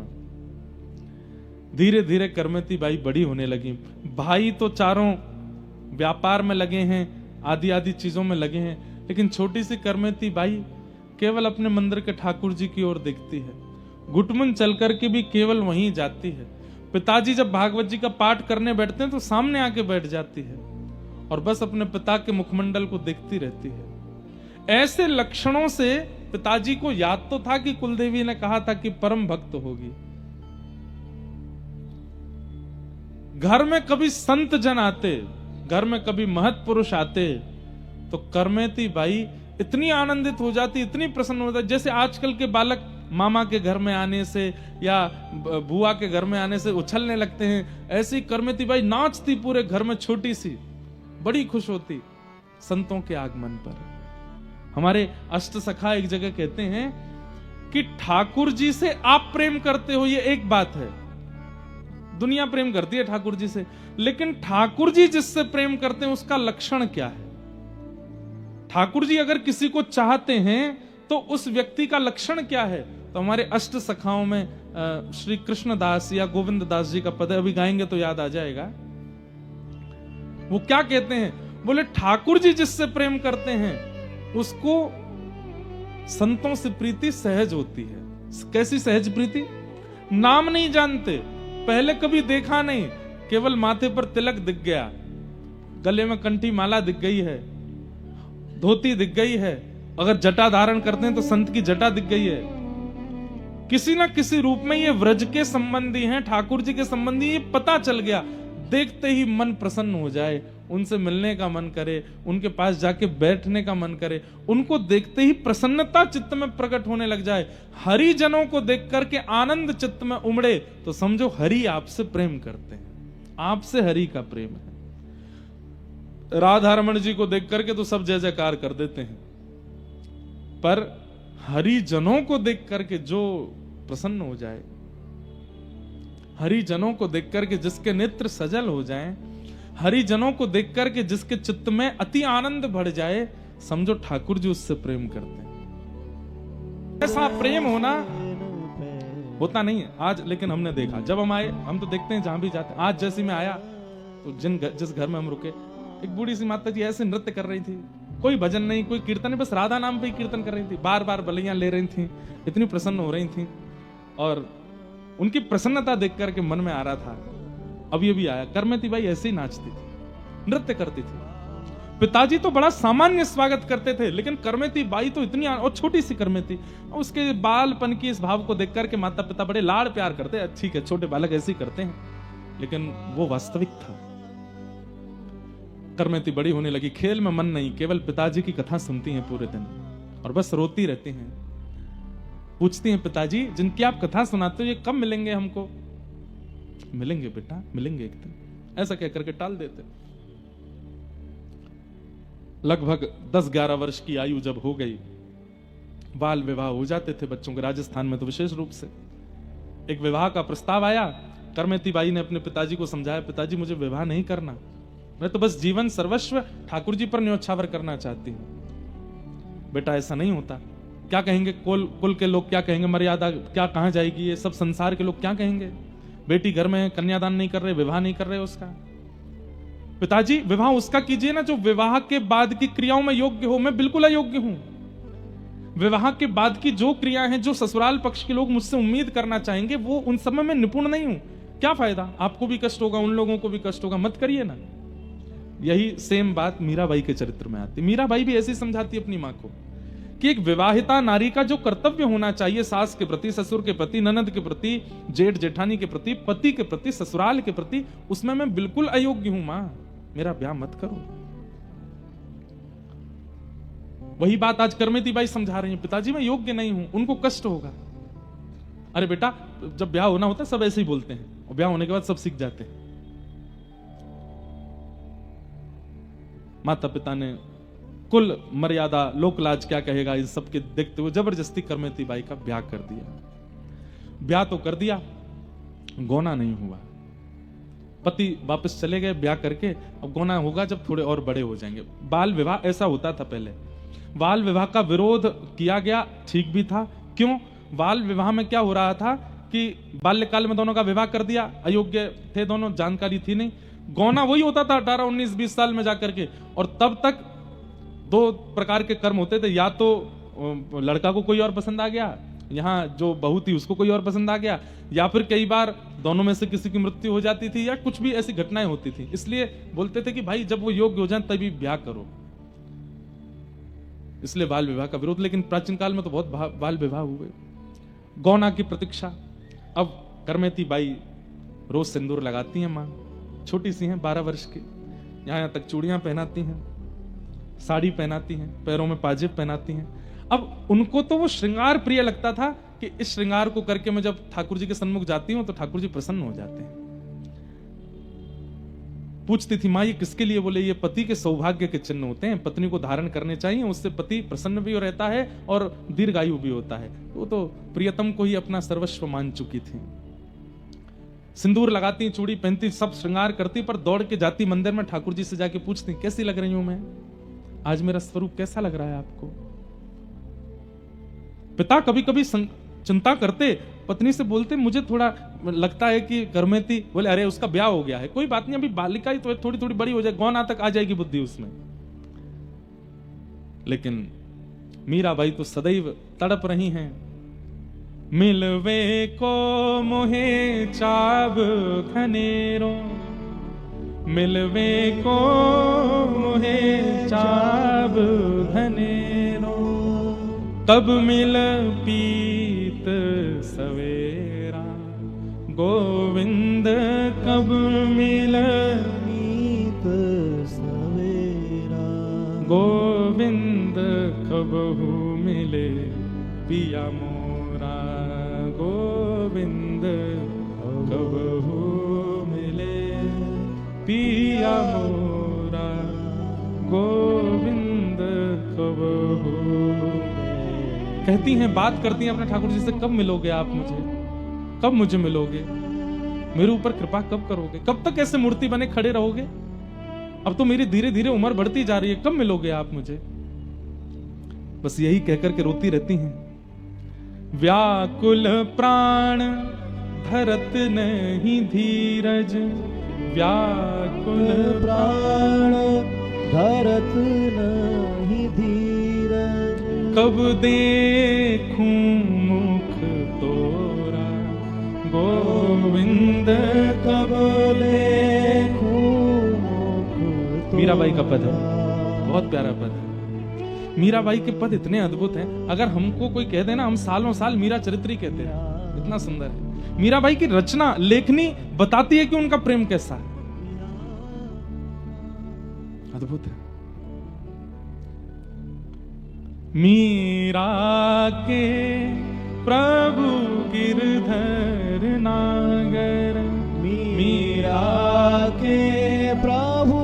धीरे धीरे करमेती बाई बड़ी होने लगी। भाई तो चारों व्यापार में लगे हैं, आदि आदि चीजों में लगे हैं, लेकिन छोटी सी करमेती बाई केवल अपने मंदिर के ठाकुर जी की ओर देखती है। घुटमुन चल करके भी केवल वहीं जाती है। पिताजी जब भागवत जी का पाठ करने बैठते हैं तो सामने आके बैठ जाती है और बस अपने पिता के मुखमंडल को देखती रहती है। ऐसे लक्षणों से पिताजी को याद तो था कि कुलदेवी ने कहा था कि परम भक्त होगी। घर में कभी संत जन आते, घर में कभी महत पुरुष आते, तो करमेती बाई इतनी आनंदित हो जाती, इतनी प्रसन्न हो जाती, जैसे आजकल के बालक मामा के घर में आने से या बुआ के घर में आने से उछलने लगते हैं। ऐसी करमेती बाई नाचती पूरे घर में, छोटी सी, बड़ी खुश होती संतों के आगमन पर। हमारे अष्ट सखा एक जगह कहते हैं कि ठाकुर जी से आप प्रेम करते हो, ये एक बात है। दुनिया प्रेम करती है ठाकुर जी से, लेकिन ठाकुर जी जिससे प्रेम करते हैं उसका लक्षण क्या है? ठाकुर जी अगर किसी को चाहते हैं तो उस व्यक्ति का लक्षण क्या है? तो हमारे अष्ट सखाओं में श्री कृष्ण दास या गोविंद दास जी का पद अभी गाएंगे तो याद आ जाएगा। वो क्या कहते हैं? बोले ठाकुर जी जिससे प्रेम करते हैं उसको संतों से प्रीति सहज होती है। कैसी सहज प्रीति? नाम नहीं जानते, पहले कभी देखा नहीं, केवल माथे पर तिलक दिख गया, गले में कंठी माला दिख गई है, धोती दिख गई है, अगर जटा धारण करते हैं तो संत की जटा दिख गई है। किसी ना किसी रूप में ये व्रज के संबंधी हैं, ठाकुर जी के संबंधी, ये पता चल गया। देखते ही मन प्रसन्न हो जाए, उनसे मिलने का मन करे, उनके पास जाके बैठने का मन करे, उनको देखते ही प्रसन्नता चित्त में प्रकट होने लग जाए। हरि जनों को देख करके आनंद चित्त में उमड़े तो समझो हरि आपसे प्रेम करते हैं, आपसे हरि का प्रेम है। राधा रमण जी को देख करके तो सब जय जयकार कर देते हैं, पर हरि जनों को देख करके जो प्रसन्न हो जाए, हरि जनों को देख करके जिसके नेत्र सजल हो जाएं, हरि जनों को देख करके जिसके चित्त में अति आनंद बढ़ जाए, समझो ठाकुर जी उससे प्रेम करते हैं। ऐसा प्रेम होता नहीं है आज, लेकिन हमने देखा जब हम आए, हम तो देखते हैं जहां भी जाते हैं। आज जैसे मैं आया तो जिस घर में हम रुके, एक बूढ़ी सी माता जी ऐसे नृत्य कर रही थी, कोई भजन नहीं, कोई कीर्तन नहीं, बस राधा नाम पे ही कीर्तन कर रही थी, बार बार बलियां ले रही थी, इतनी प्रसन्न हो रही थी और उनकी प्रसन्नता देख करके मन में आ रहा था। अभी आया, करमेती बाई ऐसे ही नाचती थी, नृत्य करती थी। पिताजी तो बड़ा सामान्य स्वागत करते थे, लेकिन करमेती बाई तो इतनी, और छोटी सी करमेती, उसके बालपन की इस भाव को देख करके माता पिता बड़े लाड़ प्यार करते हैं। ठीक है, छोटे बालक ऐसे ही करते हैं, लेकिन वो वास्तविक था। करमेती बड़ी होने लगी, खेल में मन नहीं, केवल पिताजी की कथा सुनती हैं पूरे दिन और बस रोती रहती हैं। पूछती हैं, पिताजी जिनकी आप कथा सुनाते हो ये कब मिलेंगे हमको? मिलेंगे बेटा, मिलेंगे एक दिन, ऐसा कह करके टाल देते। लगभग 10-11 वर्ष की आयु जब हो गई, बाल विवाह हो जाते थे बच्चों के। राजस्थान में तो विशेष रूप से एक विवाह का प्रस्ताव आया। करमेती बाई ने अपने पिताजी को समझाया, पिताजी मुझे विवाह नहीं करना, मैं तो बस जीवन सर्वस्व ठाकुर जी पर न्योछावर करना चाहती हूं। बेटा ऐसा नहीं होता, क्या कहेंगे कुल के लोग, क्या कहेंगे, मर्यादा क्या कहां जाएगी, ये सब संसार के लोग क्या कहेंगे, बेटी घर में है, कन्यादान नहीं कर रहे, विवाह नहीं कर रहे उसका। पिताजी विवाह उसका कीजिए ना जो विवाह के बाद की क्रियाओं में योग्य हो। मैं बिल्कुल अयोग्य हूं। विवाह के बाद की जो क्रिया हैं, जो ससुराल पक्ष के लोग मुझसे उम्मीद करना चाहेंगे, वो उन सब में मैं निपुण नहीं हूं। क्या फायदा, आपको भी कष्ट होगा, उन लोगों को भी कष्ट होगा, मत करिए ना। यही सेम बात मीराबाई के चरित्र में आती। मीराबाई भी ऐसी समझाती अपनी मां को कि एक विवाहिता नारी का जो कर्तव्य होना चाहिए सास के प्रति, ससुर के प्रति, ननद के प्रति, जेठ जेठानी के प्रति, पति के प्रति, ससुराल के प्रति, उसमें मैं बिल्कुल अयोग्य हूं। मां, मेरा ब्याह मत करो। वही बात आज करमेती बाई समझा रही है, पिताजी मैं योग्य नहीं हूं, उनको कष्ट होगा। अरे बेटा, जब ब्याह होना होता है सब ऐसे ही बोलते हैं, और ब्याह होने के बाद सब सीख जाते हैं। माता पिता ने कुल मर्यादा, लोकलाज क्या कहेगा, इस सब के देखते हुए जबरदस्ती करमेती बाई का ब्याह कर दिया। ब्याह तो कर दिया, गौना नहीं हुआ। पति वापस चले गए ब्याह करके, अब गौना होगा जब थोड़े और बड़े हो जाएंगे। बाल विवाह ऐसा होता था पहले। बाल विवाह का विरोध किया गया, ठीक भी था। क्यों? बाल विवाह में क्या हो रहा था कि बाल्यकाल में दोनों का विवाह कर दिया, अयोग्य थे दोनों, जानकारी थी नहीं। गौना वही होता था 18, 19, 20 साल में जाकर के, और तब तक दो प्रकार के कर्म होते थे। या तो लड़का को कोई और पसंद आ गया, यहाँ जो बहू थी उसको कोई और पसंद आ गया, या फिर कई बार दोनों में से किसी की मृत्यु हो जाती थी, या कुछ भी ऐसी घटनाएं होती थी। इसलिए बोलते थे कि भाई जब वो योग्य हो जाए तभी ब्याह करो। इसलिए बाल विवाह का विरोध। लेकिन प्राचीन काल में तो बहुत बाल विवाह हुए। गौना की प्रतीक्षा। अब करमेती बाई रोज सिंदूर लगाती हैं। मां छोटी सी हैं, 12 वर्ष की, यहां तक चूड़ियां पहनाती हैं, साड़ी पहनाती हैं, पैरों में पाजेब पहनाती हैं। अब उनको तो वो श्रृंगार प्रिय लगता था कि इस श्रृंगार को करके मैं जब ठाकुर जी के सन्मुख जाती हूं तो ठाकुर जी प्रसन्न हो जाते हैं। पूछती थी मां ये किसके लिए? बोले ये पति के सौभाग्य के चिन्ह होते हैं, पत्नी को धारण करने चाहिए, उससे पति प्रसन्न भी रहता है और दीर्घायु भी होता है। वो तो प्रियतम को ही अपना सर्वस्व मान चुकी थी। सिंदूर लगाती, चूड़ी पहनती, सब श्रृंगार करती, पर दौड़ के जाती मंदिर में, ठाकुर जी से जाके पूछती कैसी लग रही हूं मैं, आज मेरा स्वरूप कैसा लग रहा है आपको? पिता कभी कभी चिंता करते, पत्नी से बोलते मुझे थोड़ा लगता है कि करमेती, बोले अरे उसका ब्याह हो गया है, कोई बात नहीं, अभी बालिका ही तो थोड़ी थोड़ी बड़ी हो जाए, गौना तक आ जाएगी बुद्धि उसमें। लेकिन मीराबाई तो सदैव तड़प रही हैं। मिलवे को मोहे चाब खनेरो, मिलवे को मोहे चाब धनेरो, कब मिल पीत सवेरा, गोविंद कब मिल पीत सवेरा, गोविंद कब मिले पिया मोरा, गोविंद कब मिले पिया मोरा, गोविंद कब। कहती हैं, बात करती हैं अपने ठाकुर जी से, कब मिलोगे आप मुझे, कब मुझे मिलोगे, मेरे ऊपर कृपा कब करोगे, कब तक ऐसे मूर्ति बने खड़े रहोगे, अब तो मेरी धीरे धीरे उम्र बढ़ती जा रही है, कब मिलोगे आप मुझे। बस यही कहकर के रोती रहती हैं। व्याकुल प्राण धरत नहीं धीरज, व्याकुल प्राण धरत नहीं धीरज, कब देखूं मुख तोरा, गोविंद कब देखूं मुख तोरा। मीराबाई का पद है, बहुत प्यारा पद है। मीराबाई के पद इतने अद्भुत हैं, अगर हमको कोई कह देना हम सालों साल मीरा चरित्र कहते हैं, इतना सुंदर है। मीराबाई की रचना, लेखनी बताती है कि उनका प्रेम कैसा है, अद्भुत है। मीरा के प्रभु गिरधर नागर, मीरा के प्रभु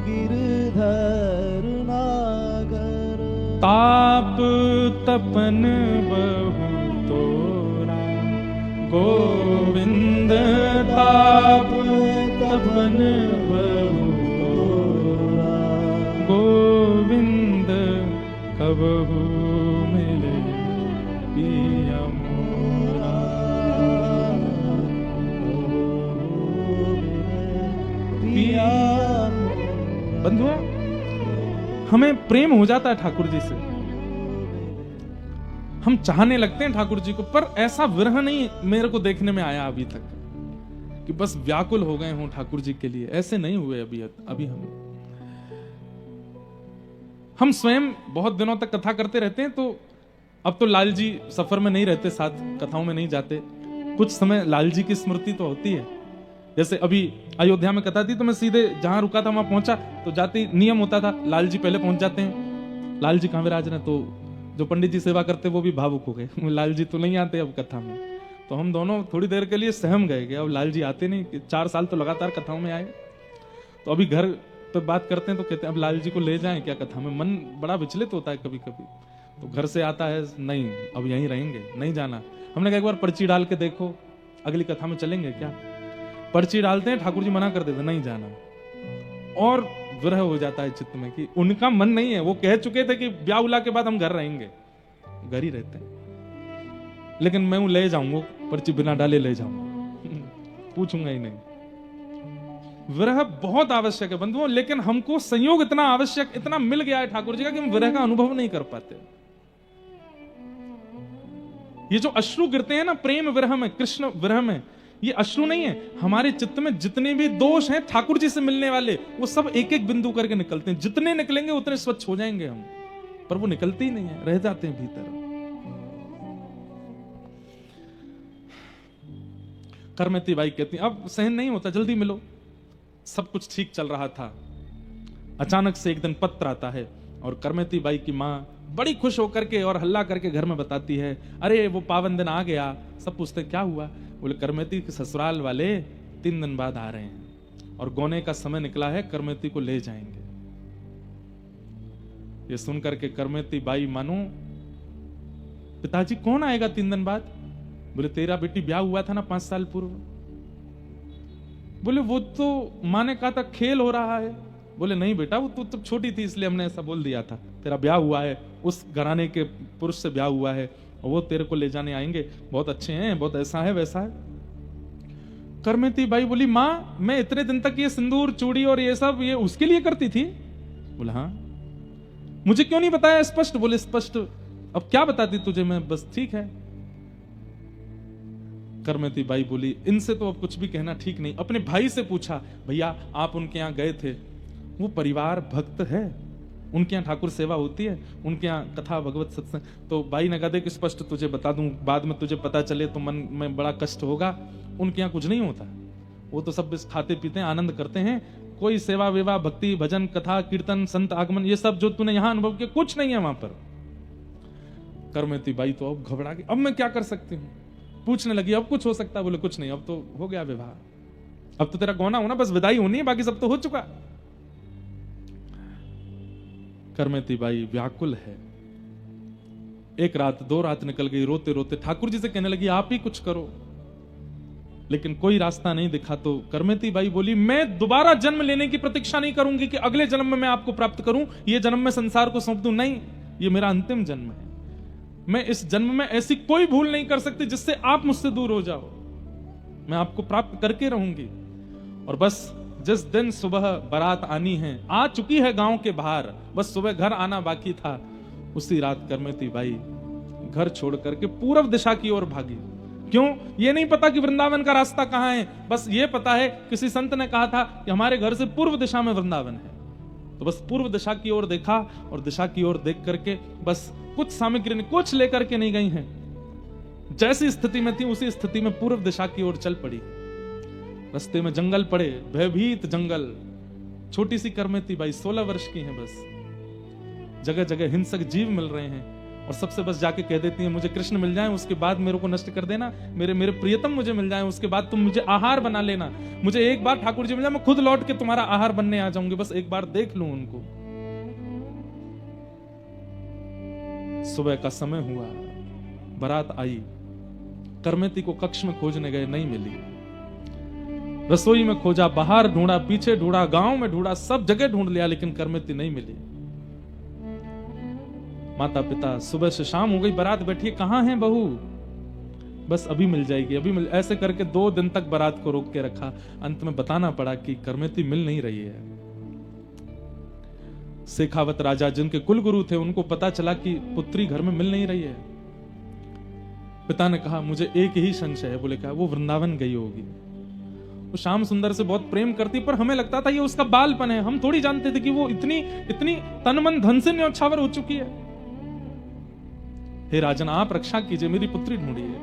गिरधर नागर, ताप तपन बहु तोरा, गोविंद ताप तपन बहु तोरा, गोविंद कबहू मिले पिया मोरा, पिया बंधुओं, हमें प्रेम हो जाता है ठाकुर जी से, हम चाहने लगते हैं ठाकुर जी को, पर ऐसा विरह नहीं मेरे को देखने में आया अभी तक कि बस व्याकुल हो गए हों ठाकुर जी के लिए। ऐसे नहीं हुए अभी हम स्वयं बहुत दिनों तक कथा करते रहते हैं। तो अब तो लाल जी सफर में नहीं रहते, साथ कथाओं में नहीं जाते, कुछ समय लाल जी की स्मृति तो होती है। जैसे अभी अयोध्या में कथा थी तो मैं सीधे जहां रुका था वहां पहुंचा, तो जाते नियम होता था लाल जी पहले पहुंच जाते हैं। लाल जी कहां विराज रहे, तो जो पंडित जी सेवा करते वो भी भावुक हो गए, लाल जी तो नहीं आते अब कथा में। तो हम दोनों थोड़ी देर के लिए सहम गए कि अब लाल जी आते नहीं, 4 साल तो लगातार कथाओं में आए। तो अभी घर पे बात करते हैं तो कहते हैं अब लाल जी को ले जाएं क्या कथा में। मन बड़ा विचलित होता है कभी कभी। तो घर से आता है, नहीं अब यहीं रहेंगे, नहीं जाना। हमने कहा एक बार पर्ची डाल के देखो, अगली कथा में चलेंगे क्या। पर्ची डालते हैं, ठाकुर जी मना कर देते, नहीं जाना। और विरह हो जाता है चित्त में कि उनका मन नहीं है, वो कह चुके थे कि ब्याह उला के बाद हम घर रहेंगे, घर ही रहते हैं, लेकिन मैं ले जाऊंगा, पर्ची बिना डाले ले जाऊंगा, पूछूंगा ही नहीं। विरह बहुत आवश्यक है बंधुओं, लेकिन हमको संयोग इतना आवश्यक, इतना मिल गया है ठाकुर जी का कि हम विरह का अनुभव नहीं कर पाते। ये जो अश्रु गिरते हैं ना प्रेम विरह में, कृष्ण विरह में, ये अश्रु नहीं है, हमारे चित्त में जितने भी दोष हैं ठाकुर जी से मिलने वाले, वो सब एक एक बिंदु करके निकलते हैं। जितने निकलेंगे उतने स्वच्छ हो जाएंगे हम, पर वो निकलते ही नहीं है, रह जाते हैं भीतर। करमती बाई कहती अब सहन नहीं होता, जल्दी मिलो। सब कुछ ठीक चल रहा था, अचानक से एक दिन पत्र आता है और करमती बाई की मां बड़ी खुश होकर के और हल्ला करके घर में बताती है, अरे वो पावन दिन आ गया। सब पूछते क्या हुआ, बोले करमती के ससुराल वाले 3 दिन बाद आ रहे हैं और गोने का समय निकला है, करमती को ले जाएंगे। ये सुनकर के करमती बाई मानो, पिताजी कौन आएगा 3 दिन बाद। बोले तेरा बेटी ब्याह हुआ था ना 5 साल पूर्व। बोले वो तो माँ ने कहा था खेल हो रहा है। बोले नहीं बेटा, वो तो छोटी थी इसलिए हमने ऐसा बोल दिया था, तेरा ब्याह हुआ है, उस घराने के पुरुष से ब्याह हुआ है और वो तेरे को ले जाने आएंगे, बहुत अच्छे हैं, बहुत ऐसा है वैसा है। करमती बाई बोली माँ मैं इतने दिन तक ये सिंदूर चूड़ी और ये सब ये उसके लिए करती थी। बोला हाँ, मुझे क्यों नहीं बताया स्पष्ट। बोले स्पष्ट अब क्या बताती तुझे मैं, बस ठीक है। करमती बाई बोली इनसे तो अब कुछ भी कहना ठीक नहीं। अपने भाई से पूछा, भैया आप उनके यहाँ गए थे, वो परिवार भक्त है, उनके यहाँ ठाकुर सेवा होती है, उनके यहाँ कथा भगवत सत्संग। तो बाई ने कहा देख स्पष्ट तुझे बता दूं, बाद में तुझे पता चले तो मन में बड़ा कष्ट होगा। उनके यहाँ कुछ नहीं होता, वो तो सब खाते पीते हैं, आनंद करते हैं, कोई सेवा वेवा भक्ति भजन कथा कीर्तन संत आगमन ये सब जो तूने यहाँ अनुभव किया कुछ नहीं है वहां पर। करमती बाई तो अब घबरा गई, अब मैं क्या कर सकती हूँ। पूछने लगी अब कुछ हो सकता है। बोले कुछ नहीं, अब तो हो गया विवाह, अब तो तेरा गौना होना, बस विदाई होनी है, बाकी सब तो हो चुका। करमती बाई व्याकुल है। 1 रात 2 रात निकल गई, रोते रोते ठाकुर जी से कहने लगी आप ही कुछ करो, लेकिन कोई रास्ता नहीं दिखा। तो करमती बाई बोली मैं दोबारा जन्म लेने की प्रतीक्षा नहीं करूंगी कि अगले जन्म में मैं आपको प्राप्त करूं, ये जन्म में संसार को सौंप दूं, नहीं, ये मेरा अंतिम जन्म है। मैं इस जन्म में ऐसी कोई भूल नहीं कर सकती जिससे आप मुझसे दूर हो जाओ, मैं आपको प्राप्त करके रहूंगी। और बस जिस दिन सुबह बारात आनी है, आ चुकी है गांव के बाहर, बस सुबह घर आना बाकी था, उसी रात करमती बाई घर छोड़ करके पूर्व दिशा की ओर भागी। क्यों, ये नहीं पता कि वृंदावन का रास्ता कहां है, बस ये पता है किसी संत ने कहा था कि हमारे घर से पूर्व दिशा में वृंदावन है। तो बस पूर्व दिशा की ओर देखा और दिशा की ओर देख करके बस कुछ सामग्री कुछ लेकर के नहीं गई हैं, जैसी स्थिति में थी उसी स्थिति में पूर्व दिशा की ओर चल पड़ी। रास्ते में जंगल पड़े, भयभीत जंगल। छोटी सी करमती बाई 16 वर्ष की हैं, बस जगह जगह हिंसक जीव मिल रहे हैं और सबसे बस जाके कह देती हैं मुझे कृष्ण मिल जाए, उसके बाद मेरे को नष्ट कर देना, मेरे प्रियतम मुझे मिल जाए, उसके बाद तुम मुझे आहार बना लेना, मुझे एक बार ठाकुर जी मिल जाए, मैं खुद लौट के तुम्हारा आहार बनने आ जाऊंगी, बस एक बार देख लूं उनको। सुबह का समय हुआ, बारात आई, करमती को कक्ष में खोजने गए, नहीं मिली। रसोई में खोजा, बाहर ढूंढा, पीछे ढूंढा, गांव में ढूंढा, सब जगह ढूंढ लिया, लेकिन करमती नहीं मिली। माता पिता, सुबह से शाम हो गई, बारात बैठी, कहां है बहू, बस अभी मिल जाएगी, अभी मिल, ऐसे करके 2 दिन तक बारात को रोक के रखा। अंत में बताना पड़ा कि करमती मिल नहीं रही है। शेखावत राजा जिनके कुलगुरु थे, उनको पता चला कि पुत्री घर में मिल नहीं रही है। पिता ने कहा मुझे एक ही संशय है। बोले क्या? वो वृंदावन गई होगी। वो श्याम सुंदर से बहुत प्रेम करती, पर हमें लगता था ये उसका बालपन है। हम थोड़ी जानते थे कि वो इतनी तन मन धन से न्यौछावर हो चुकी है। हे राजन, आप रक्षा कीजिए, मेरी पुत्री ढूंढिए।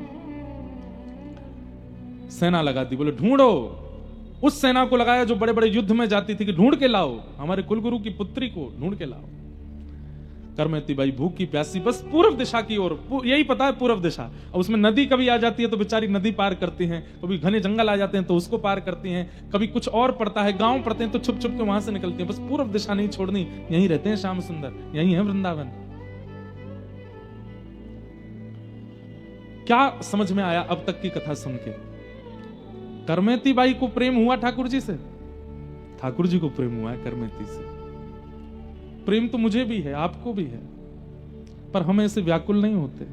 सेना लगा दी। बोले ढूंढो। उस सेना को लगाया जो बड़े बड़े युद्ध में जाती थी कि ढूंढ के लाओ, हमारे कुलगुरु की पुत्री को ढूंढ के लाओ। करमेती बाई भूखी प्यासी बस पूर्व दिशा की ओर, यही पता है पूर्व दिशा। और उसमें नदी कभी आ जाती है तो बेचारी नदी पार करती हैं, कभी घने जंगल आ जाते हैं तो उसको पार करती हैं, कभी कुछ और पड़ता है, गांव पड़ते हैं तो छुप छुप के वहां से निकलती हैं। बस पूर्व दिशा नहीं छोड़नी। यहीं रहते हैं श्याम सुंदर, यहीं है वृंदावन। क्या समझ में आया अब तक की कथा सुन के? करमेती बाई को प्रेम हुआ ठाकुर जी से, ठाकुर जी को प्रेम हुआ है करमेती से। प्रेम तो मुझे भी है, आपको भी है, पर हम ऐसे व्याकुल नहीं होते।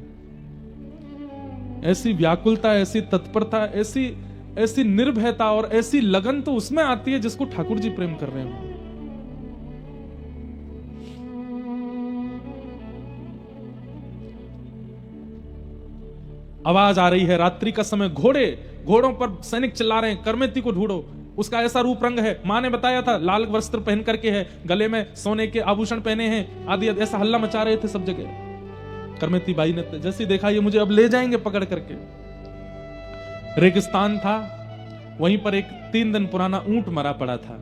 ऐसी व्याकुलता, ऐसी तत्परता, ऐसी निर्भयता और ऐसी लगन तो उसमें आती है जिसको ठाकुर जी प्रेम कर रहे हो। आवाज आ रही है, रात्रि का समय, घोड़ों पर सैनिक चिल्ला रहे हैं, करमेती को ढूंढो। उसका ऐसा रूप रंग है, मां ने बताया था, लाल वस्त्र पहन करके है, गले में सोने के आभूषण पहने हैं आदि। ऐसा हल्ला मचा रहे थे सब जगह। करमेती बाई ने जैसे देखा ये मुझे अब ले जाएंगे पकड़ करके। रेगिस्तान था, वहीं पर एक 3 दिन पुराना ऊंट मरा पड़ा था।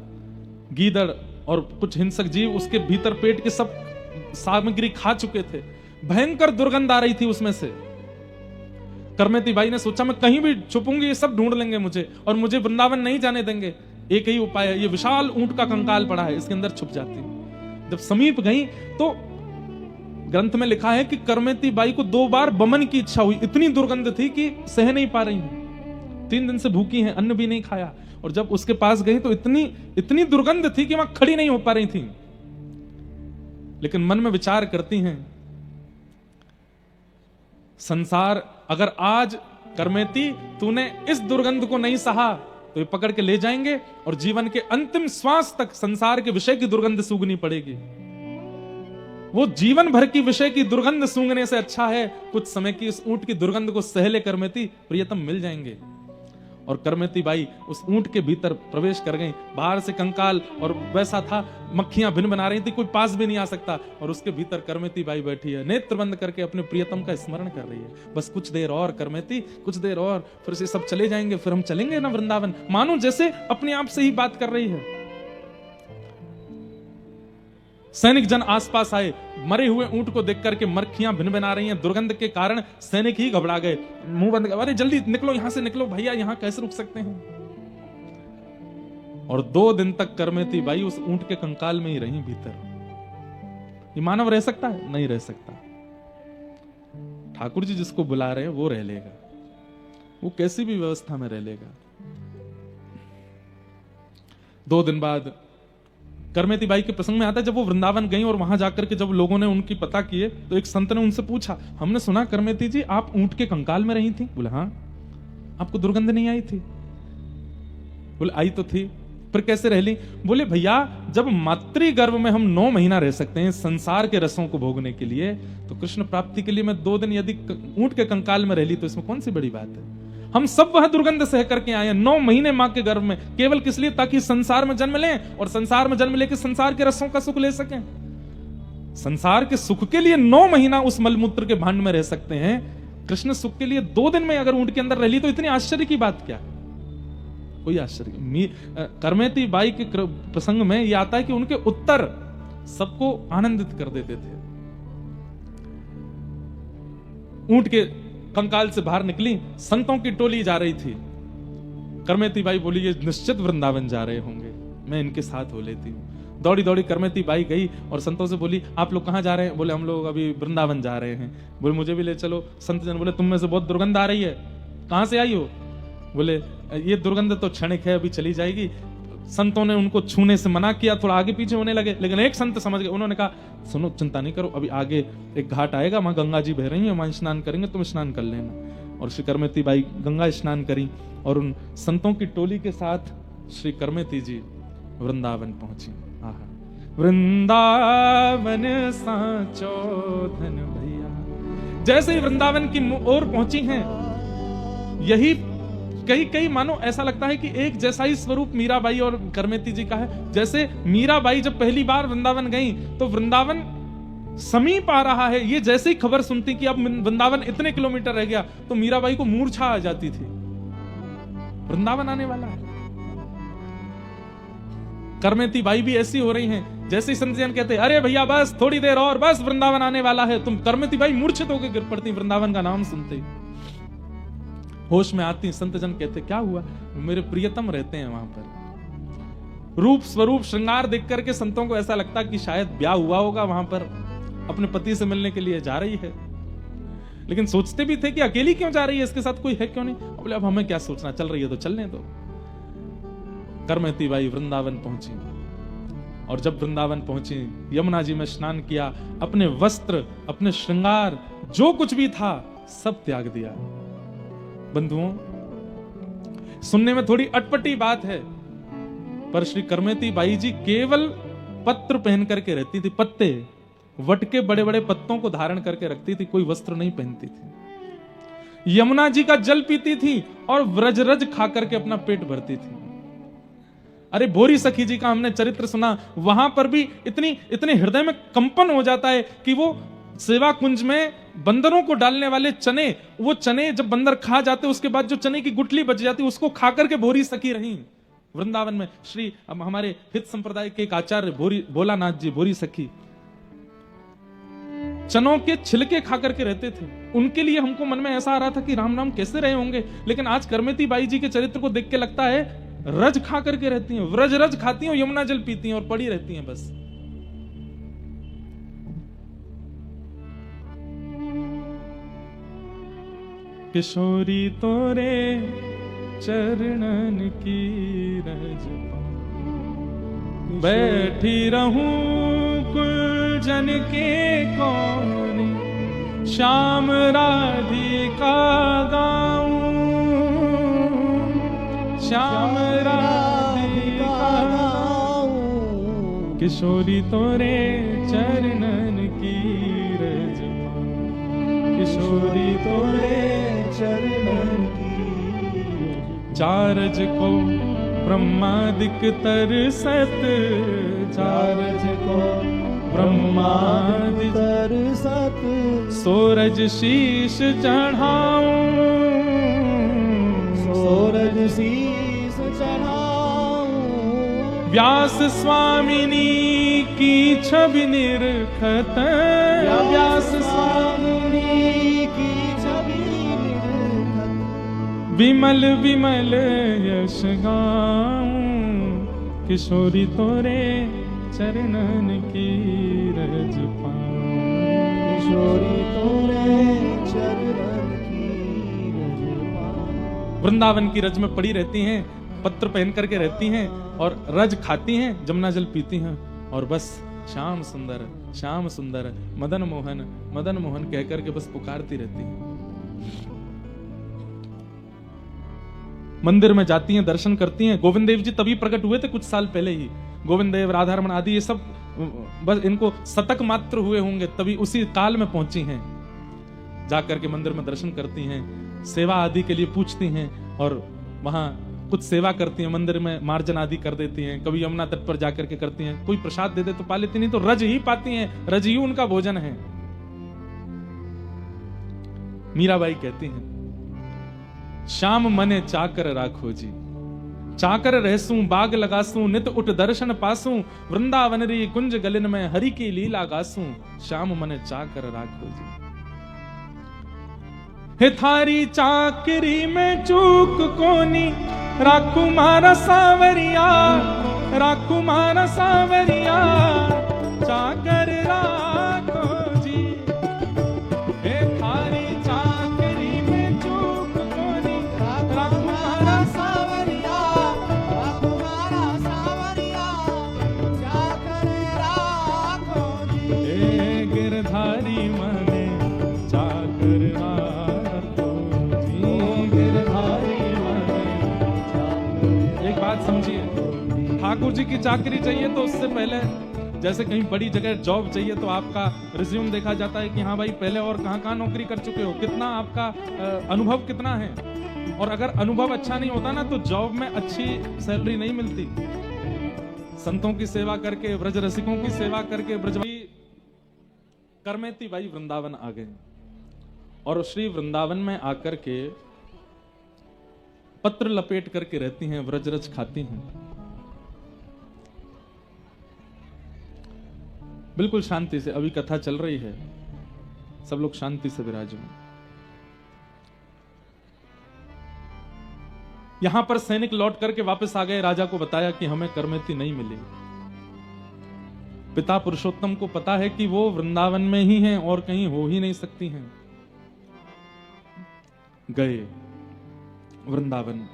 गीदड़ और कुछ हिंसक जीव उसके भीतर पेट के सब सामग्री खा चुके थे। भयंकर दुर्गंध आ रही थी उसमें से। करमेती बाई ने सोचा मैं कहीं भी छुपूंगी, ये सब ढूंढ लेंगे मुझे और मुझे वृंदावन नहीं जाने देंगे। एक ही उपाय है, ये विशाल ऊंट का कंकाल पड़ा है, इसके अंदर छुप जाती हूं। जब समीप गई तो ग्रंथ में लिखा है कि करमेती बाई को 2 बार बमन की इच्छा हुई। इतनी दुर्गंध थी कि सह नहीं पा रही है। 3 दिन से भूखी हैं, अन्न भी नहीं खाया। और जब उसके पास गई तो इतनी दुर्गंध थी कि वहां खड़ी नहीं हो पा रही थी। लेकिन मन में विचार करती हैं, संसार अगर आज करमेती तूने इस दुर्गंध को नहीं सहा तो ये पकड़ के ले जाएंगे और जीवन के अंतिम श्वास तक संसार के विषय की दुर्गंध सूंघनी पड़ेगी। वो जीवन भर की विषय की दुर्गंध सूंघने से अच्छा है कुछ समय की इस ऊंट की दुर्गंध को सह ले करमेती, प्रियतम मिल जाएंगे। और करमेती बाई उस ऊंट के भीतर प्रवेश कर गई। बाहर से कंकाल और वैसा था, मक्खियां भिन बना रही थी, कोई पास भी नहीं आ सकता। और उसके भीतर करमेती बाई बैठी है, नेत्र बंद करके अपने प्रियतम का स्मरण कर रही है। बस कुछ देर और करमेती, कुछ देर और, फिर से सब चले जाएंगे, फिर हम चलेंगे ना वृंदावन। मानो जैसे अपने आप से ही बात कर रही है। सैनिक जन आसपास आए, मरे हुए ऊंट को देख करके मक्खियां भिन बना रही हैं। दुर्गंध के कारण सैनिक ही घबरा गए, मुंह बंद, अरे जल्दी निकलो यहां से, निकलो भैया, यहां कैसे रुक सकते हैं। और 2 दिन तक करमेती बाई उस ऊंट के कंकाल में ही रही भीतर। ये मानव रह सकता है? नहीं रह सकता। ठाकुर जी जिसको बुला रहे हैं वो रह लेगा, वो कैसी भी व्यवस्था में रह लेगा। 2 दिन बाद करमेती बाई के प्रसंग में आता है, जब वो वृंदावन गई और वहां जाकर के जब लोगों ने उनकी पता किए तो एक संत ने उनसे पूछा, हमने सुना करमेती जी आप ऊंट के कंकाल में रही थी। बोले हाँ। आपको दुर्गंध नहीं आई थी? बोले आई तो थी। फिर कैसे रह ली? बोले भैया जब मातृ गर्भ में हम 9 महीना रह सकते हैं संसार के रसों को भोगने के लिए, तो कृष्ण प्राप्ति के लिए मैं 2 दिन यदि ऊंट के कंकाल में रह ली तो इसमें कौन सी बड़ी बात है। हम सब वह दुर्गंध सह करके आए हैं 9 महीने मां के गर्भ में, केवल किस लिए? ताकि संसार में जन्म लें और संसार में जन्म लेके संसार के रसों का सुख ले सकें। संसार के सुख के लिए 9 महीना उस मलमूत्र के भांड में रह सकते हैं। कृष्ण सुख के लिए 2 दिन में अगर ऊंट के अंदर रह ली तो इतनी आश्चर्य की बात क्या? कोई आश्चर्य। करमेती बाई के प्रसंग में यह आता है कि उनके उत्तर सबको आनंदित कर देते थे। ऊंट के कंकाल से बाहर निकली, संतों की टोली जा रही थी। करमेती बाई बोली ये निश्चित वृंदावन जा रहे होंगे, मैं इनके साथ हो लेती हूँ। दौड़ी दौड़ी करमेती बाई गई और संतों से बोली आप लोग कहाँ जा रहे हैं? बोले हम लोग अभी वृंदावन जा रहे हैं। बोले मुझे भी ले चलो। संत जन बोले तुम में से बहुत दुर्गंध आ रही है, कहां से आई हो? बोले ये दुर्गंध तो क्षणिक है, अभी चली जाएगी। संतों ने उनको छूने से मना किया, थोड़ा आगे पीछे होने लगे, लेकिन एक संत समझ गए। उन्होंने कहा सुनो चिंता नहीं करो, अभी आगे एक घाट आएगा, वहां गंगा जी बह रही हैं, वहां स्नान करेंगे, तुम स्नान कर लेना। और श्री करमेती बाई गंगा स्नान करी और उन संतों की टोली के साथ श्री करमेती जी वृंदावन पहुंची। आहा, वृंदावन सांचो धन भैया। जैसे ही वृंदावन की ओर पहुंची हैं, यही कई मानो ऐसा लगता है कि एक जैसा ही स्वरूप मीराबाई और करमेती जी का है। जैसे मीराबाई जब पहली बार वृंदावन गई तो वृंदावन समीप आ रहा है, ये जैसे ही खबर सुनती कि अब वृंदावन इतने किलोमीटर रह गया तो मीराबाई को मूर्छा आ जाती थी, वृंदावन आने वाला है। करमेती बाई भी ऐसी हो रही हैं, जैसे ही संतजन कहते अरे भैया बस थोड़ी देर और, बस वृंदावन आने वाला है, तुम करमेती बाई मूर्छित होकर गिर पड़ती वृंदावन का नाम सुनते ही। होश में आती, संतजन कहते क्या हुआ? मेरे प्रियतम रहते हैं वहां पर। रूप स्वरूप श्रृंगार देख करके संतों को ऐसा लगता कि शायद ब्याह हुआ होगा, वहां पर अपने पति से मिलने के लिए जा रही है। लेकिन सोचते भी थे कि अकेली क्यों जा रही है, इसके साथ कोई है क्यों नहीं। बोले अब हमें क्या सोचना, चल रही है तो चलने दो। करमेती बाई वृंदावन पहुंची, और जब वृंदावन पहुंची यमुना जी में स्नान किया, अपने वस्त्र, अपने श्रृंगार, जो कुछ भी था सब त्याग दिया। बंधुओं, सुनने में थोड़ी अटपटी बात है, पर श्री करमेती बाई जी केवल पत्र पहन करके रहती थी, पत्ते, वट के बड़े बड़े पत्तों को धारण करके रखती थी, कोई वस्त्र नहीं पहनती थी। यमुना जी का जल पीती थी और व्रजरज खा करके अपना पेट भरती थी। अरे भोरी सखी जी का हमने चरित्र सुना, वहां पर भी इतने हृदय में कंपन हो जाता है कि वो सेवा कुंज में बंदरों को डालने वाले चने, वो चने जब बंदर खा जाते उसके बाद जो चने की गुठली बच जाती उसको खा करके भोरी सखी रही वृंदावन में। श्री हमारे हित संप्रदाय के एक आचार्य भोलानाथ जी, भोरी सखी, चनों के छिलके खा करके रहते थे। उनके लिए हमको मन में ऐसा आ रहा था कि राम राम कैसे रहे होंगे, लेकिन आज करमेती बाई जी के चरित्र को देख के लगता है रज खा करके रहती हैं, व्रज रज खाती हैं, यमुना जल पीती हैं और पड़ी रहती हैं बस। किशोरी तोरे चरणन की रज बैठी रहूं कुलजन के कोने, श्याम राधिका गाऊं, श्याम राधिका गाऊं, किशोरी तोरे चरणन की रज, किशोरी तोरे चरणन की। चारज को ब्रह्मादिक तरसत, चारज को ब्रह्मादिक तरसत, सोरज शीश चढ़ाऊं, सोरज शीश चढ़ाऊं, व्यास स्वामिनी की छवि निरखत, व्यास स्वामिनी की छवि निरखत, विमल विमल यश गाऊं, किशोरी तोरे चरणन की रज पाऊं, किशोरी तोरे चरणन की रज पाऊं। वृंदावन की रज में पड़ी रहती हैं, पत्र पहन करके रहती हैं और रज खाती हैं, जमुना जल पीती हैं और बस श्याम सुंदर, श्याम सुंदर, मदन मोहन, मदन मोहन कह करके बस पुकारती रहती हैं। मंदिर में जाती हैं, दर्शन करती हैं। गोविंद देव जी तभी प्रकट हुए थे कुछ साल पहले ही, गोविंद देव, राधारमण आदि ये सब बस इनको शतक मात्र हुए होंगे, तभी उसी काल में पहुंची हैं। जाकर के मंदिर में दर्शन करती हैं, सेवा आदि के लिए पूछती हैं और वहां कुछ सेवा करती हैं, मंदिर में मार्जन आदि कर देती हैं, कभी यमुना तट पर जाकर के करती हैं, कोई प्रसाद दे दे तो पा लेती, नहीं तो रज ही पाती हैं, रज ही उनका भोजन है। मीराबाई कहती हैं, श्याम मने चाकर राखो जी, चाकर रहसूं बाग लगासूं, नित उठ दर्शन पासूं, वृंदावन री कुंज गलिन में हरि की लीला गासूं, श्याम मने चाकर राखो जी। हे थारी चाकरी में चूक कोनी, राखू मारा सावरिया, राखू मारा सावरिया, चाकर राखो जी। हे थारी चाकरी में चूक कोनी, राखू मारा सावरिया, राखू मारा सावरिया, चाकर राखो जी। हे गिरधारी मने चाकर राखो जी, गिरधारी मने चाकर। एक बात समझिए, ठाकुर जी की चाकरी चाहिए तो उससे पहले जैसे कहीं बड़ी जगह जॉब चाहिए तो आपका रिज्यूम देखा जाता है कि हाँ भाई पहले और कहाँ नौकरी कर चुके हो, कितना आपका अनुभव कितना है। और अगर अनुभव अच्छा नहीं होता ना तो जॉब में अच्छी सैलरी नहीं मिलती। संतों की सेवा करके, ब्रज रसिकों की सेवा करके ब्रजवासी करमेती भाई वृंदावन आ गए और श्री वृंदावन में आकर के पत्र लपेट करके रहती हैं, व्रजरज खाती हैं, बिल्कुल शांति से। अभी कथा चल रही है, सब लोग शांति से विराजमान। यहां पर सैनिक लौट करके वापस आ गए, राजा को बताया कि हमें करमेती नहीं मिली। पिता पुरुषोत्तम को पता है कि वो वृंदावन में ही हैं और कहीं हो ही नहीं सकती हैं। गए वृंदावन।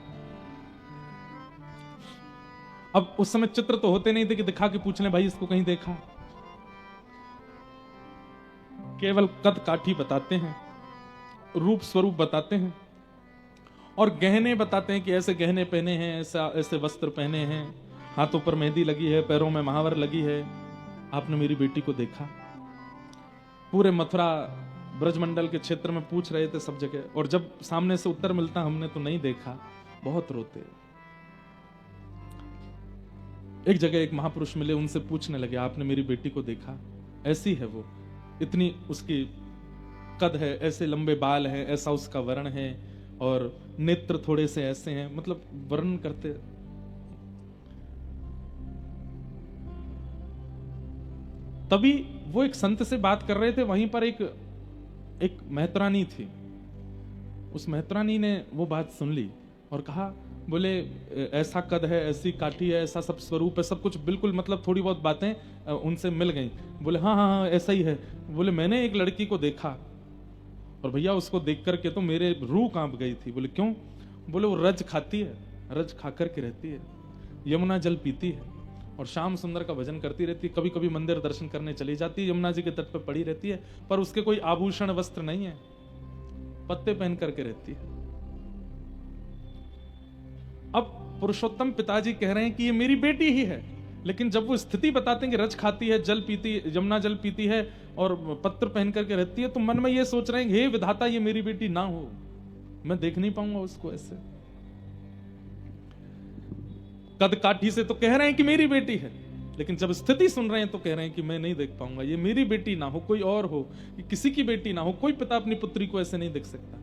अब उस समय चित्र तो होते नहीं थे कि दिखा के पूछ लें भाई इसको कहीं देखा। केवल कद काठी बताते हैं, रूप स्वरूप बताते हैं और गहने बताते हैं कि ऐसे गहने पहने हैं, ऐसा ऐसे वस्त्र पहने हैं, हाथों पर मेहंदी लगी है, पैरों में महावर लगी है। आपने मेरी बेटी को देखा? पूरे मथुरा ब्रजमंडल के क्षेत्र में पूछ रहे थे सब जगह, और जब सामने से उत्तर मिलता हमने तो नहीं देखा, बहुत रोते। एक जगह एक महापुरुष मिले, उनसे पूछने लगे आपने मेरी बेटी को देखा? ऐसी है वो, इतनी उसकी कद है, ऐसे लंबे बाल हैं, ऐसा उसका वर्ण है और नेत्र थोड़े से ऐसे हैं, मतलब वर्णन करते। तभी वो एक संत से बात कर रहे थे, वहीं पर एक मेहतरानी थी। उस मेहतरानी ने वो बात सुन ली और कहा, बोले ऐसा कद है, ऐसी काठी है, ऐसा सब स्वरूप है, सब कुछ बिल्कुल, मतलब थोड़ी बहुत बातें उनसे मिल गई। बोले हाँ हाँ हाँ ऐसा ही है। बोले मैंने एक लड़की को देखा और भैया उसको देख करके तो मेरे रूह कांप गई थी। बोले क्यों? बोले वो रज खाती है, रज खा करके रहती है, यमुना जल पीती है और श्याम सुंदर का भजन करती रहती है, कभी कभी मंदिर दर्शन करने चली जाती है, यमुना जी के तट पर पड़ी रहती है, पर उसके कोई आभूषण वस्त्र नहीं है, पत्ते पहन करके रहती है। अब पुरुषोत्तम पिताजी कह रहे हैं कि ये मेरी बेटी ही है, लेकिन जब वो स्थिति बताते हैं कि रज खाती है, जल पीती, यमुना जल पीती है और पत्र पहन करके रहती है, तो मन में ये सोच रहे हैं हे विधाता ये मेरी बेटी ना हो, मैं देख नहीं पाऊंगा उसको ऐसे। कद काठी से तो कह रहे हैं कि मेरी बेटी है, लेकिन जब स्थिति सुन रहे हैं तो कह रहे हैं कि मैं नहीं देख पाऊंगा, ये मेरी बेटी ना हो, कोई और हो, किसी की बेटी ना हो, कोई पिता अपनी पुत्री को ऐसे नहीं देख सकता,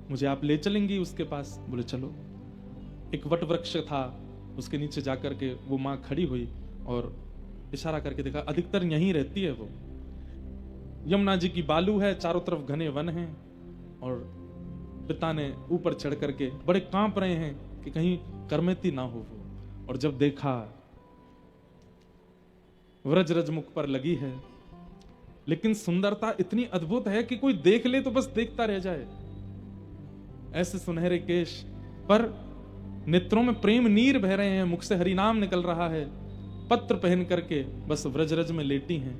मुझे आप ले चलेंगी उसके पास? बोले चलो। एक वट वृक्ष था, उसके नीचे जाकर के वो मां खड़ी हुई और इशारा करके देखा, अधिकतर यहीं रहती है वो। यमुना जी की बालू है, चारों तरफ घने वन हैं और पिता ने ऊपर चढ़ करके बड़े कांप रहे हैं कि कहीं करमेती ना हो वो। और जब देखा व्रजरज मुख पर लगी है, लेकिन सुंदरता इतनी अद्भुत है कि कोई देख ले तो बस देखता रह जाए। ऐसे सुनहरे केश पर नेत्रों में प्रेम नीर बह रहे हैं, मुख से हरिनाम निकल रहा है, पत्र पहन करके बस व्रजरज में लेटी हैं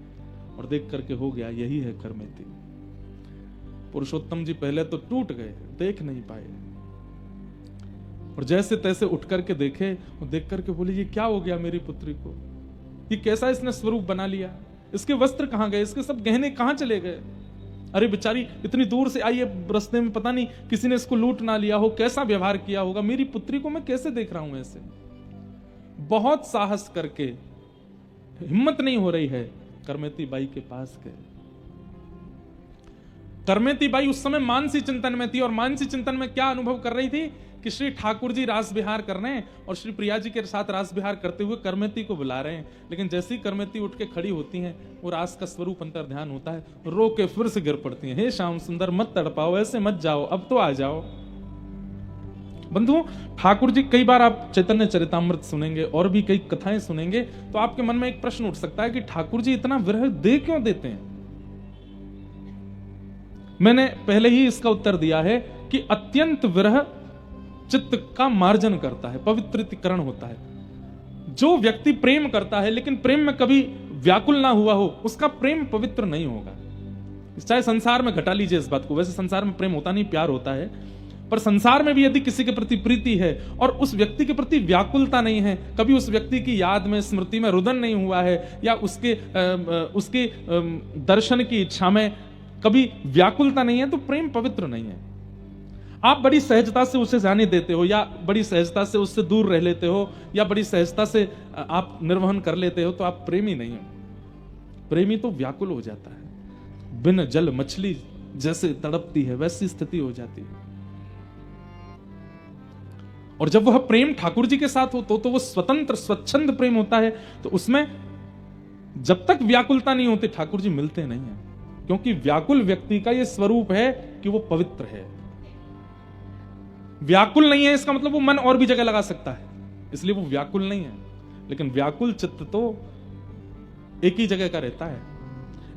और देख करके हो गया यही है करमेती। पुरुषोत्तम जी पहले तो टूट गए, देख नहीं पाए, और जैसे तैसे उठ करके देखे और देख करके बोले ये क्या हो गया मेरी पुत्री को, ये कैसा इसने स्वरूप बना लिया, इसके वस्त्र कहां गए, इसके सब गहने कहां चले गए, अरे बेचारी इतनी दूर से आई है, रास्ते में पता नहीं किसी ने इसको लूट ना लिया हो, कैसा व्यवहार किया होगा, मेरी पुत्री को मैं कैसे देख रहा हूं ऐसे। बहुत साहस करके, हिम्मत नहीं हो रही है, करमेती बाई के पास गए। करमेती बाई उस समय मानसी चिंतन में थी, और मानसी चिंतन में क्या अनुभव कर रही थी कि श्री ठाकुर जी रास विहार कर रहे हैं और श्री प्रिया जी के साथ रास विहार करते हुए करमेती को बुला रहे हैं, लेकिन जैसी करमेती उठ के खड़ी होती हैं, वो रास का स्वरूप अंतर ध्यान होता है, रो के फिर से गिर पड़ती हैं, हे श्याम सुंदर मत तड़पाओ, ऐसे मत जाओ, अब तो आ जाओ। बंधुओं, ठाकुर जी कई बार आप चैतन्य चरितामृत सुनेंगे और भी कई कथाएं सुनेंगे तो आपके मन में एक प्रश्न उठ सकता है कि ठाकुर जी इतना विरह दे क्यों देते हैं। मैंने पहले ही इसका उत्तर दिया है कि अत्यंत विरह चित्त का मार्जन करता है, पवित्रीकरण होता है। जो व्यक्ति प्रेम करता है लेकिन प्रेम में कभी व्याकुल ना हुआ हो, उसका प्रेम पवित्र नहीं होगा। चाहे संसार में घटा लीजिए इस बात को, वैसे संसार में प्रेम होता नहीं, प्यार होता है, पर संसार में भी यदि किसी के प्रति प्रीति है और उस व्यक्ति के प्रति व्याकुलता नहीं है, कभी उस व्यक्ति की याद में, स्मृति में रुदन नहीं हुआ है, या उसके दर्शन की इच्छा में कभी व्याकुलता नहीं है, तो प्रेम पवित्र नहीं है। आप बड़ी सहजता से उसे जाने देते हो, या बड़ी सहजता से उससे दूर रह लेते हो, या बड़ी सहजता से आप निर्वहन कर लेते हो, तो आप प्रेमी नहीं हो। प्रेमी तो व्याकुल हो जाता है, बिन जल मछली जैसे तड़पती है वैसी स्थिति हो जाती है। और जब वह प्रेम ठाकुर जी के साथ हो तो वो स्वतंत्र स्वच्छंद प्रेम होता है। तो उसमें जब तक व्याकुलता नहीं होती, ठाकुर जी मिलते नहीं है, क्योंकि व्याकुल व्यक्ति का यह स्वरूप है कि वो पवित्र है। व्याकुल नहीं है इसका मतलब वो मन और भी जगह लगा सकता है, इसलिए वो व्याकुल नहीं है। लेकिन व्याकुल चित्त तो एक ही जगह का रहता है,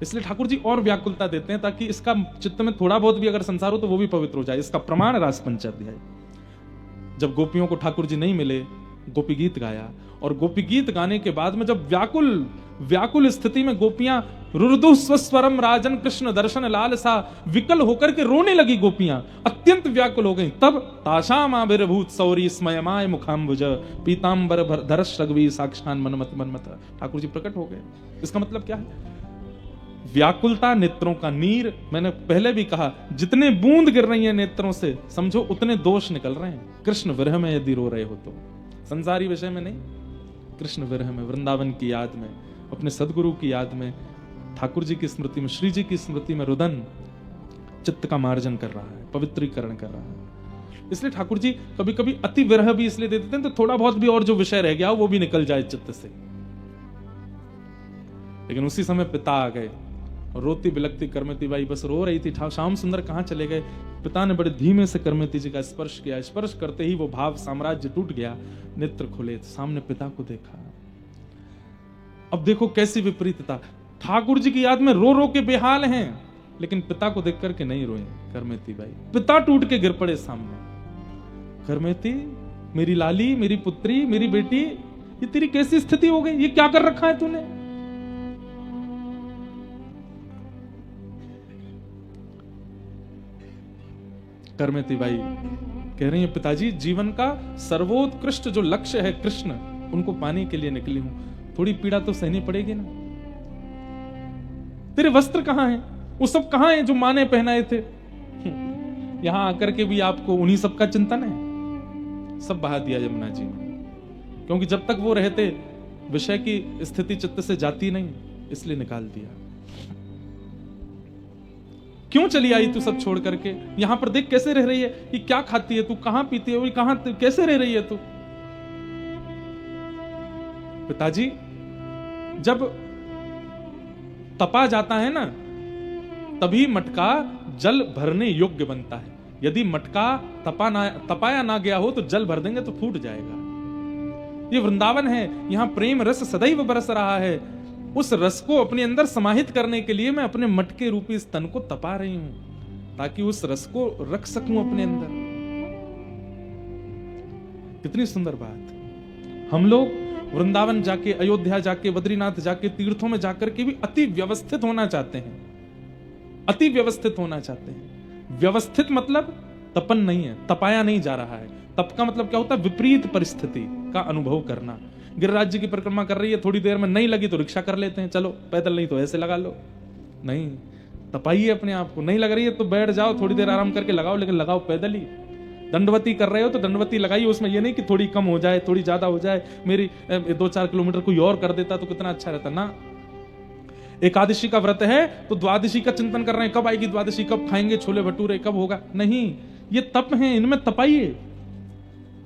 इसलिए ठाकुर जी और व्याकुलता देते हैं ताकि इसका चित्त में थोड़ा बहुत भी अगर संसार हो तो वो भी पवित्र हो जाए। इसका प्रमाण रास पंचाध्याय, जब गोपियों को ठाकुर जी नहीं मिले, गोपी गीत गाया, और गोपी गीत गाने के बाद में जब व्याकुल स्थिति में गोपियां रुर्दु स्वस्वरम राजन कृष्ण दर्शन लाल सा विकल होकर के रोने लगी, गोपियां अत्यंत व्याकुल हो गईं, तब ताशाम आविर्भूत सौरी स्मयमाय मुखाम्बुज पीतांबर धरश रघवी साक्षान मनमत ठाकुर जी प्रकट हो गए। इसका मतलब क्या है? व्याकुलता नेत्रों का नीर, मैंने पहले भी कहा, जितने बूंद गिर रही है नेत्रों से समझो उतने दोष निकल रहे हैं। कृष्ण विरह में यदि रो रहे हो तो, संसारी विषय में नहीं, कृष्ण विरह में, वृंदावन की याद में, अपने सदगुरु की याद में, ठाकुर जी की स्मृति में, श्री जी की स्मृति में रुदन चित्त का मार्जन कर रहा है, पवित्रीकरण कर रहा है। इसलिए ठाकुर जी कभी कभी अति विरह भी इसलिए दे देते हैं तो थोड़ा बहुत भी और जो विषय रह गया वो भी निकल जाए चित्त से। लेकिन उसी समय पिता आ गए, रोती बिलकती करमती बाई बस रो रही थी, श्याम सुंदर कहां चले गए? पिता ने बड़े धीमे से करमती जी का स्पर्श किया, स्पर्श करते ही वो भाव साम्राज्य टूट गया, नेत्र खुले, सामने पिता को देखा। अब देखो कैसी विपरीतता, ठाकुर जी की याद में रो रो के बेहाल हैं, लेकिन पिता को देख करके नहीं रोए करमती बाई। पिता टूट के गिर पड़े सामने, करमती मेरी लाली, मेरी पुत्री, मेरी बेटी, ये तेरी कैसी स्थिति हो गई? ये क्या कर रखा है तूने? करमती बाई कह रही है, पिताजी जीवन का सर्वोत्कृष्ट जो लक्ष्य है कृष्ण, उनको पाने के लिए निकली हूं, थोड़ी पीड़ा तो सहनी पड़ेगी ना। तेरे वस्त्र कहां हैं? वो सब कहां हैं जो मां ने पहनाए थे? यहां आकर के भी आपको उन्हीं सब का चिंतन है? सब बहा दिया यमुना जी ने, क्योंकि जब तक वो रहते विषय की स्थिति चित्त से जाती नहीं, इसलिए निकाल दिया। क्यों चली आई तू सब छोड़ करके? यहां पर देख कैसे रह रही है, ये क्या खाती है तू, कहां पीती है, कहां कैसे रह रही है तू? पिताजी जब तपा जाता है ना, तभी मटका जल भरने योग्य बनता है। यदि मटका तपाया ना गया हो तो जल भर देंगे तो फूट जाएगा। ये वृंदावन है, यहां प्रेम रस सदैव बरस रहा है। उस रस को अपने अंदर समाहित करने के लिए मैं अपने मटके रूपी स्तन को तपा रही हूं, ताकि उस रस को रख सकूं अपने अंदर। कितनी सुंदर बात। हम लोग वृंदावन जाके, अयोध्या जाके, बद्रीनाथ जाके, तीर्थों में जाकर के भी अति व्यवस्थित होना चाहते हैं, अति व्यवस्थित होना चाहते हैं। व्यवस्थित मतलब तपन नहीं है, तपाया नहीं जा रहा है। तप का मतलब क्या होता है? विपरीत परिस्थिति का अनुभव करना। गिरिराज जी की परिक्रमा कर रही है, थोड़ी देर में नहीं लगी तो रिक्शा कर लेते हैं, चलो पैदल नहीं तो ऐसे लगा लो। नहीं, तपाइए अपने आप को। नहीं लग रही है तो बैठ जाओ, थोड़ी देर आराम करके लगाओ, लेकिन लगाओ पैदल ही। दंडवती कर रहे हो तो दंडवती लगाइए, उसमें ये नहीं कि थोड़ी कम हो जाए, थोड़ी ज्यादा हो जाए, मेरी 2-4 किलोमीटर कोई और कर देता तो कितना अच्छा रहता ना। एकादशी का व्रत है तो द्वादशी का चिंतन कर रहे हैं, कब आएगी द्वादशी, कब खाएंगे छोले भटूरे, कब होगा? नहीं, ये तप है, इनमें तपाइए।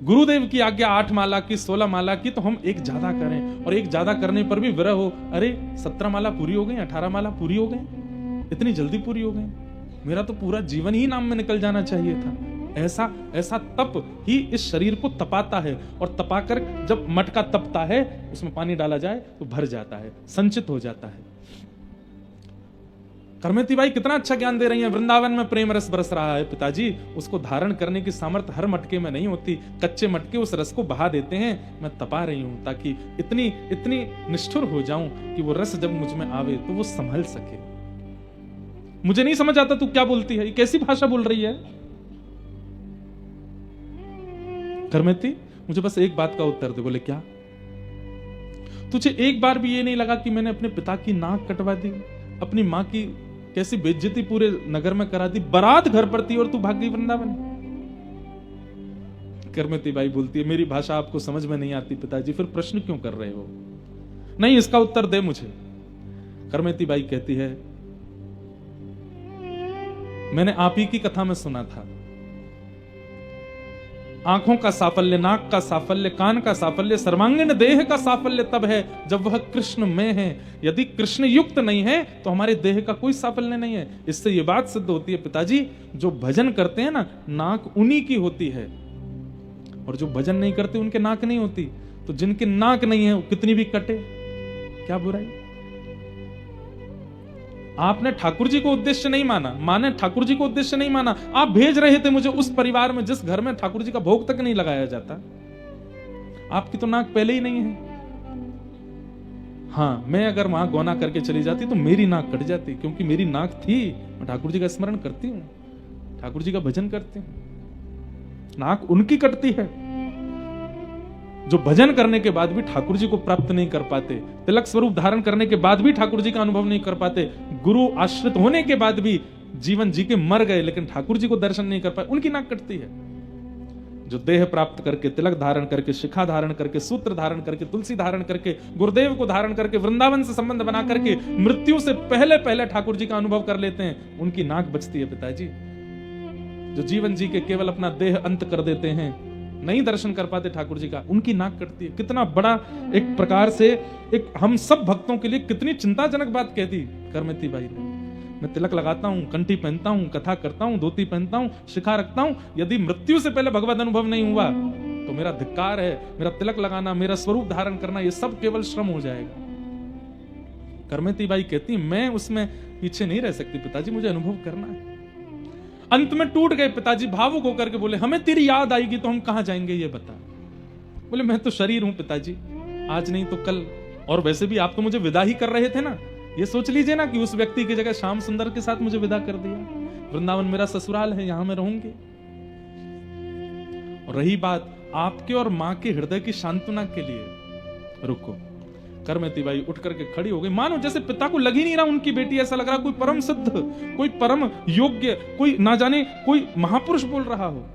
गुरुदेव की आज्ञा 8 माला की, 16 माला की, तो हम एक ज्यादा करें, और एक ज्यादा करने पर भी विरह हो। अरे 17 माला पूरी हो गई, 18 माला पूरी हो गई, इतनी जल्दी पूरी हो गई। मेरा तो पूरा जीवन ही नाम में निकल जाना चाहिए था। ऐसा तप ही इस शरीर को तपाता है, और तपाकर जब मटका तपता है, उसमें पानी डाला जाए तो भर जाता है, संचित हो जाता है। करमती बाई कितना अच्छा ज्ञान दे रही हैं। वृंदावन में प्रेम रस बरस रहा है पिताजी, उसको धारण करने की सामर्थ्य हर मटके में नहीं होती। कच्चे मटके उस रस को बहा देते हैं, मैं तपा रही हूं ताकि इतनी निष्ठुर हो जाऊं कि वो रस जब मुझ में आवे तो वो संभल सके। मुझे नहीं समझ आता तू क्या बोलती है, ये कैसी भाषा बोल रही है? करमेती मुझे बस एक बात का उत्तर दे। बोले क्या? तुझे एक बार भी ये नहीं लगा कि मैंने अपने पिता की नाक कटवा दी, अपनी मां की कैसी बेइज्जती पूरे नगर में करा दी, बारात घर पर थी और तू भाग गई वृंदावन? करमेती बाई बोलती है, मेरी भाषा आपको समझ में नहीं आती पिताजी, फिर प्रश्न क्यों कर रहे हो? नहीं, इसका उत्तर दे मुझे। करमेती बाई कहती है, मैंने आप ही की कथा में सुना था, आंखों का साफल्य, नाक का साफल्य, कान का साफल्य, सर्वांगीण देह का साफल्य तब है जब वह कृष्ण में है। यदि कृष्ण युक्त नहीं है तो हमारे देह का कोई साफल्य नहीं है। इससे यह बात सिद्ध होती है पिताजी, जो भजन करते हैं ना, नाक उन्हीं की होती है, और जो भजन नहीं करते उनके नाक नहीं होती। तो जिनके नाक नहीं है, कितनी भी कटे, क्या बुराई? आपने ठाकुर जी को उद्देश्य नहीं माना, माने ठाकुर जी को उद्देश्य नहीं माना। आप भेज रहे थे मुझे उस परिवार में जिस घर में ठाकुर जी का भोग तक नहीं लगाया जाता। आपकी तो नाक पहले ही नहीं है। हाँ, मैं अगर वहां गौना करके चली जाती तो मेरी नाक कट जाती, क्योंकि मेरी नाक थी। मैं ठाकुर जी का स्मरण करती हूँ, ठाकुर जी का भजन करती हूँ। नाक उनकी कटती है जो भजन करने के बाद भी ठाकुर जी को प्राप्त नहीं कर पाते, तिलक स्वरूप धारण करने के बाद भी ठाकुर जी का अनुभव नहीं कर पाते, गुरु आश्रित होने के बाद भी जीवन जी के मर गए लेकिन ठाकुर जी को दर्शन नहीं कर पाए, उनकी नाक कटती है। जो देह प्राप्त करके, तिलक धारण करके, शिखा धारण करके, सूत्र धारण करके, तुलसी धारण करके, गुरुदेव को धारण करके, वृंदावन से संबंध बना करके मृत्यु से पहले पहले ठाकुर जी का अनुभव कर लेते हैं, उनकी नाक बचती है पिताजी। जो जीवन जी के केवल अपना देह अंत कर देते हैं, नहीं दर्शन कर पाते ठाकुर जी का, उनकी नाक कटती है। कितना बड़ा एक प्रकार से एक हम सब भक्तों के लिए कितनी चिंताजनक बात कहती करमेती बाई ने। मैं तिलक लगाता हूं, कंठी पहनता हूं, कथा करता हूं, धोती पहनता हूं, शिखा रखता हूं, यदि मृत्यु से पहले भगवत अनुभव नहीं हुआ तो मेरा धिक्कार है। मेरा तिलक लगाना, मेरा स्वरूप धारण करना, ये सब केवल श्रम हो जाएगा। करमेती बाई कहती, मैं उसमें पीछे नहीं रह सकती पिताजी, मुझे अनुभव करना है। अंत में टूट गए पिताजी, भावुक होकर के बोले, हमें तेरी याद आएगी तो हम कहां जाएंगे ये बता। बोले, मैं तो शरीर हूं पिताजी, आज नहीं तो कल। और वैसे भी आप तो मुझे विदा ही कर रहे थे ना, ये सोच लीजिए ना कि उस व्यक्ति की जगह श्याम सुंदर के साथ मुझे विदा कर दिया। वृंदावन मेरा ससुराल है, यहां मैं रहूंगी। और रही बात आपके और मां के हृदय की सांत्वना के लिए, रुको। करमेती बाई उठ करके खड़ी हो गई, मानो जैसे पिता को लग ही नहीं रहा उनकी बेटी, ऐसा लग रहा कोई परम सिद्ध, कोई परम योग्य, कोई ना जाने कोई महापुरुष बोल रहा हो।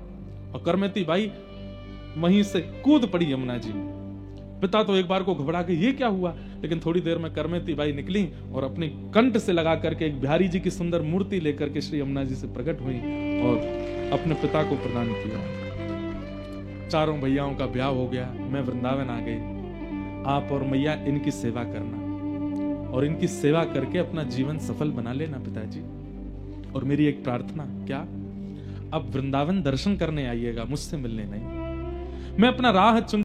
और करमेती बाई वहीं से कूद पड़ी यमुना जी में। पिता तो एक बार को घबरा गए, ये क्या हुआ? लेकिन थोड़ी देर में करमेती बाई निकली और अपनी कंठ से लगा करके एक बिहारी जी की सुंदर मूर्ति लेकर के श्री यमुना जी से प्रकट हुई और अपने पिता को प्रदान किया। चारों भैयाओं का ब्याह हो गया, मैं वृंदावन आ गई। आप और मैया इनकी सेवा करना और इनकी सेवा करके अपना जीवन सफल बना लेना पिताजी। और मेरी एक प्रार्थना, क्या? अब वृंदावन दर्शन करने आइएगा, मुझसे मिलने नहीं। मैं अपना राह चुन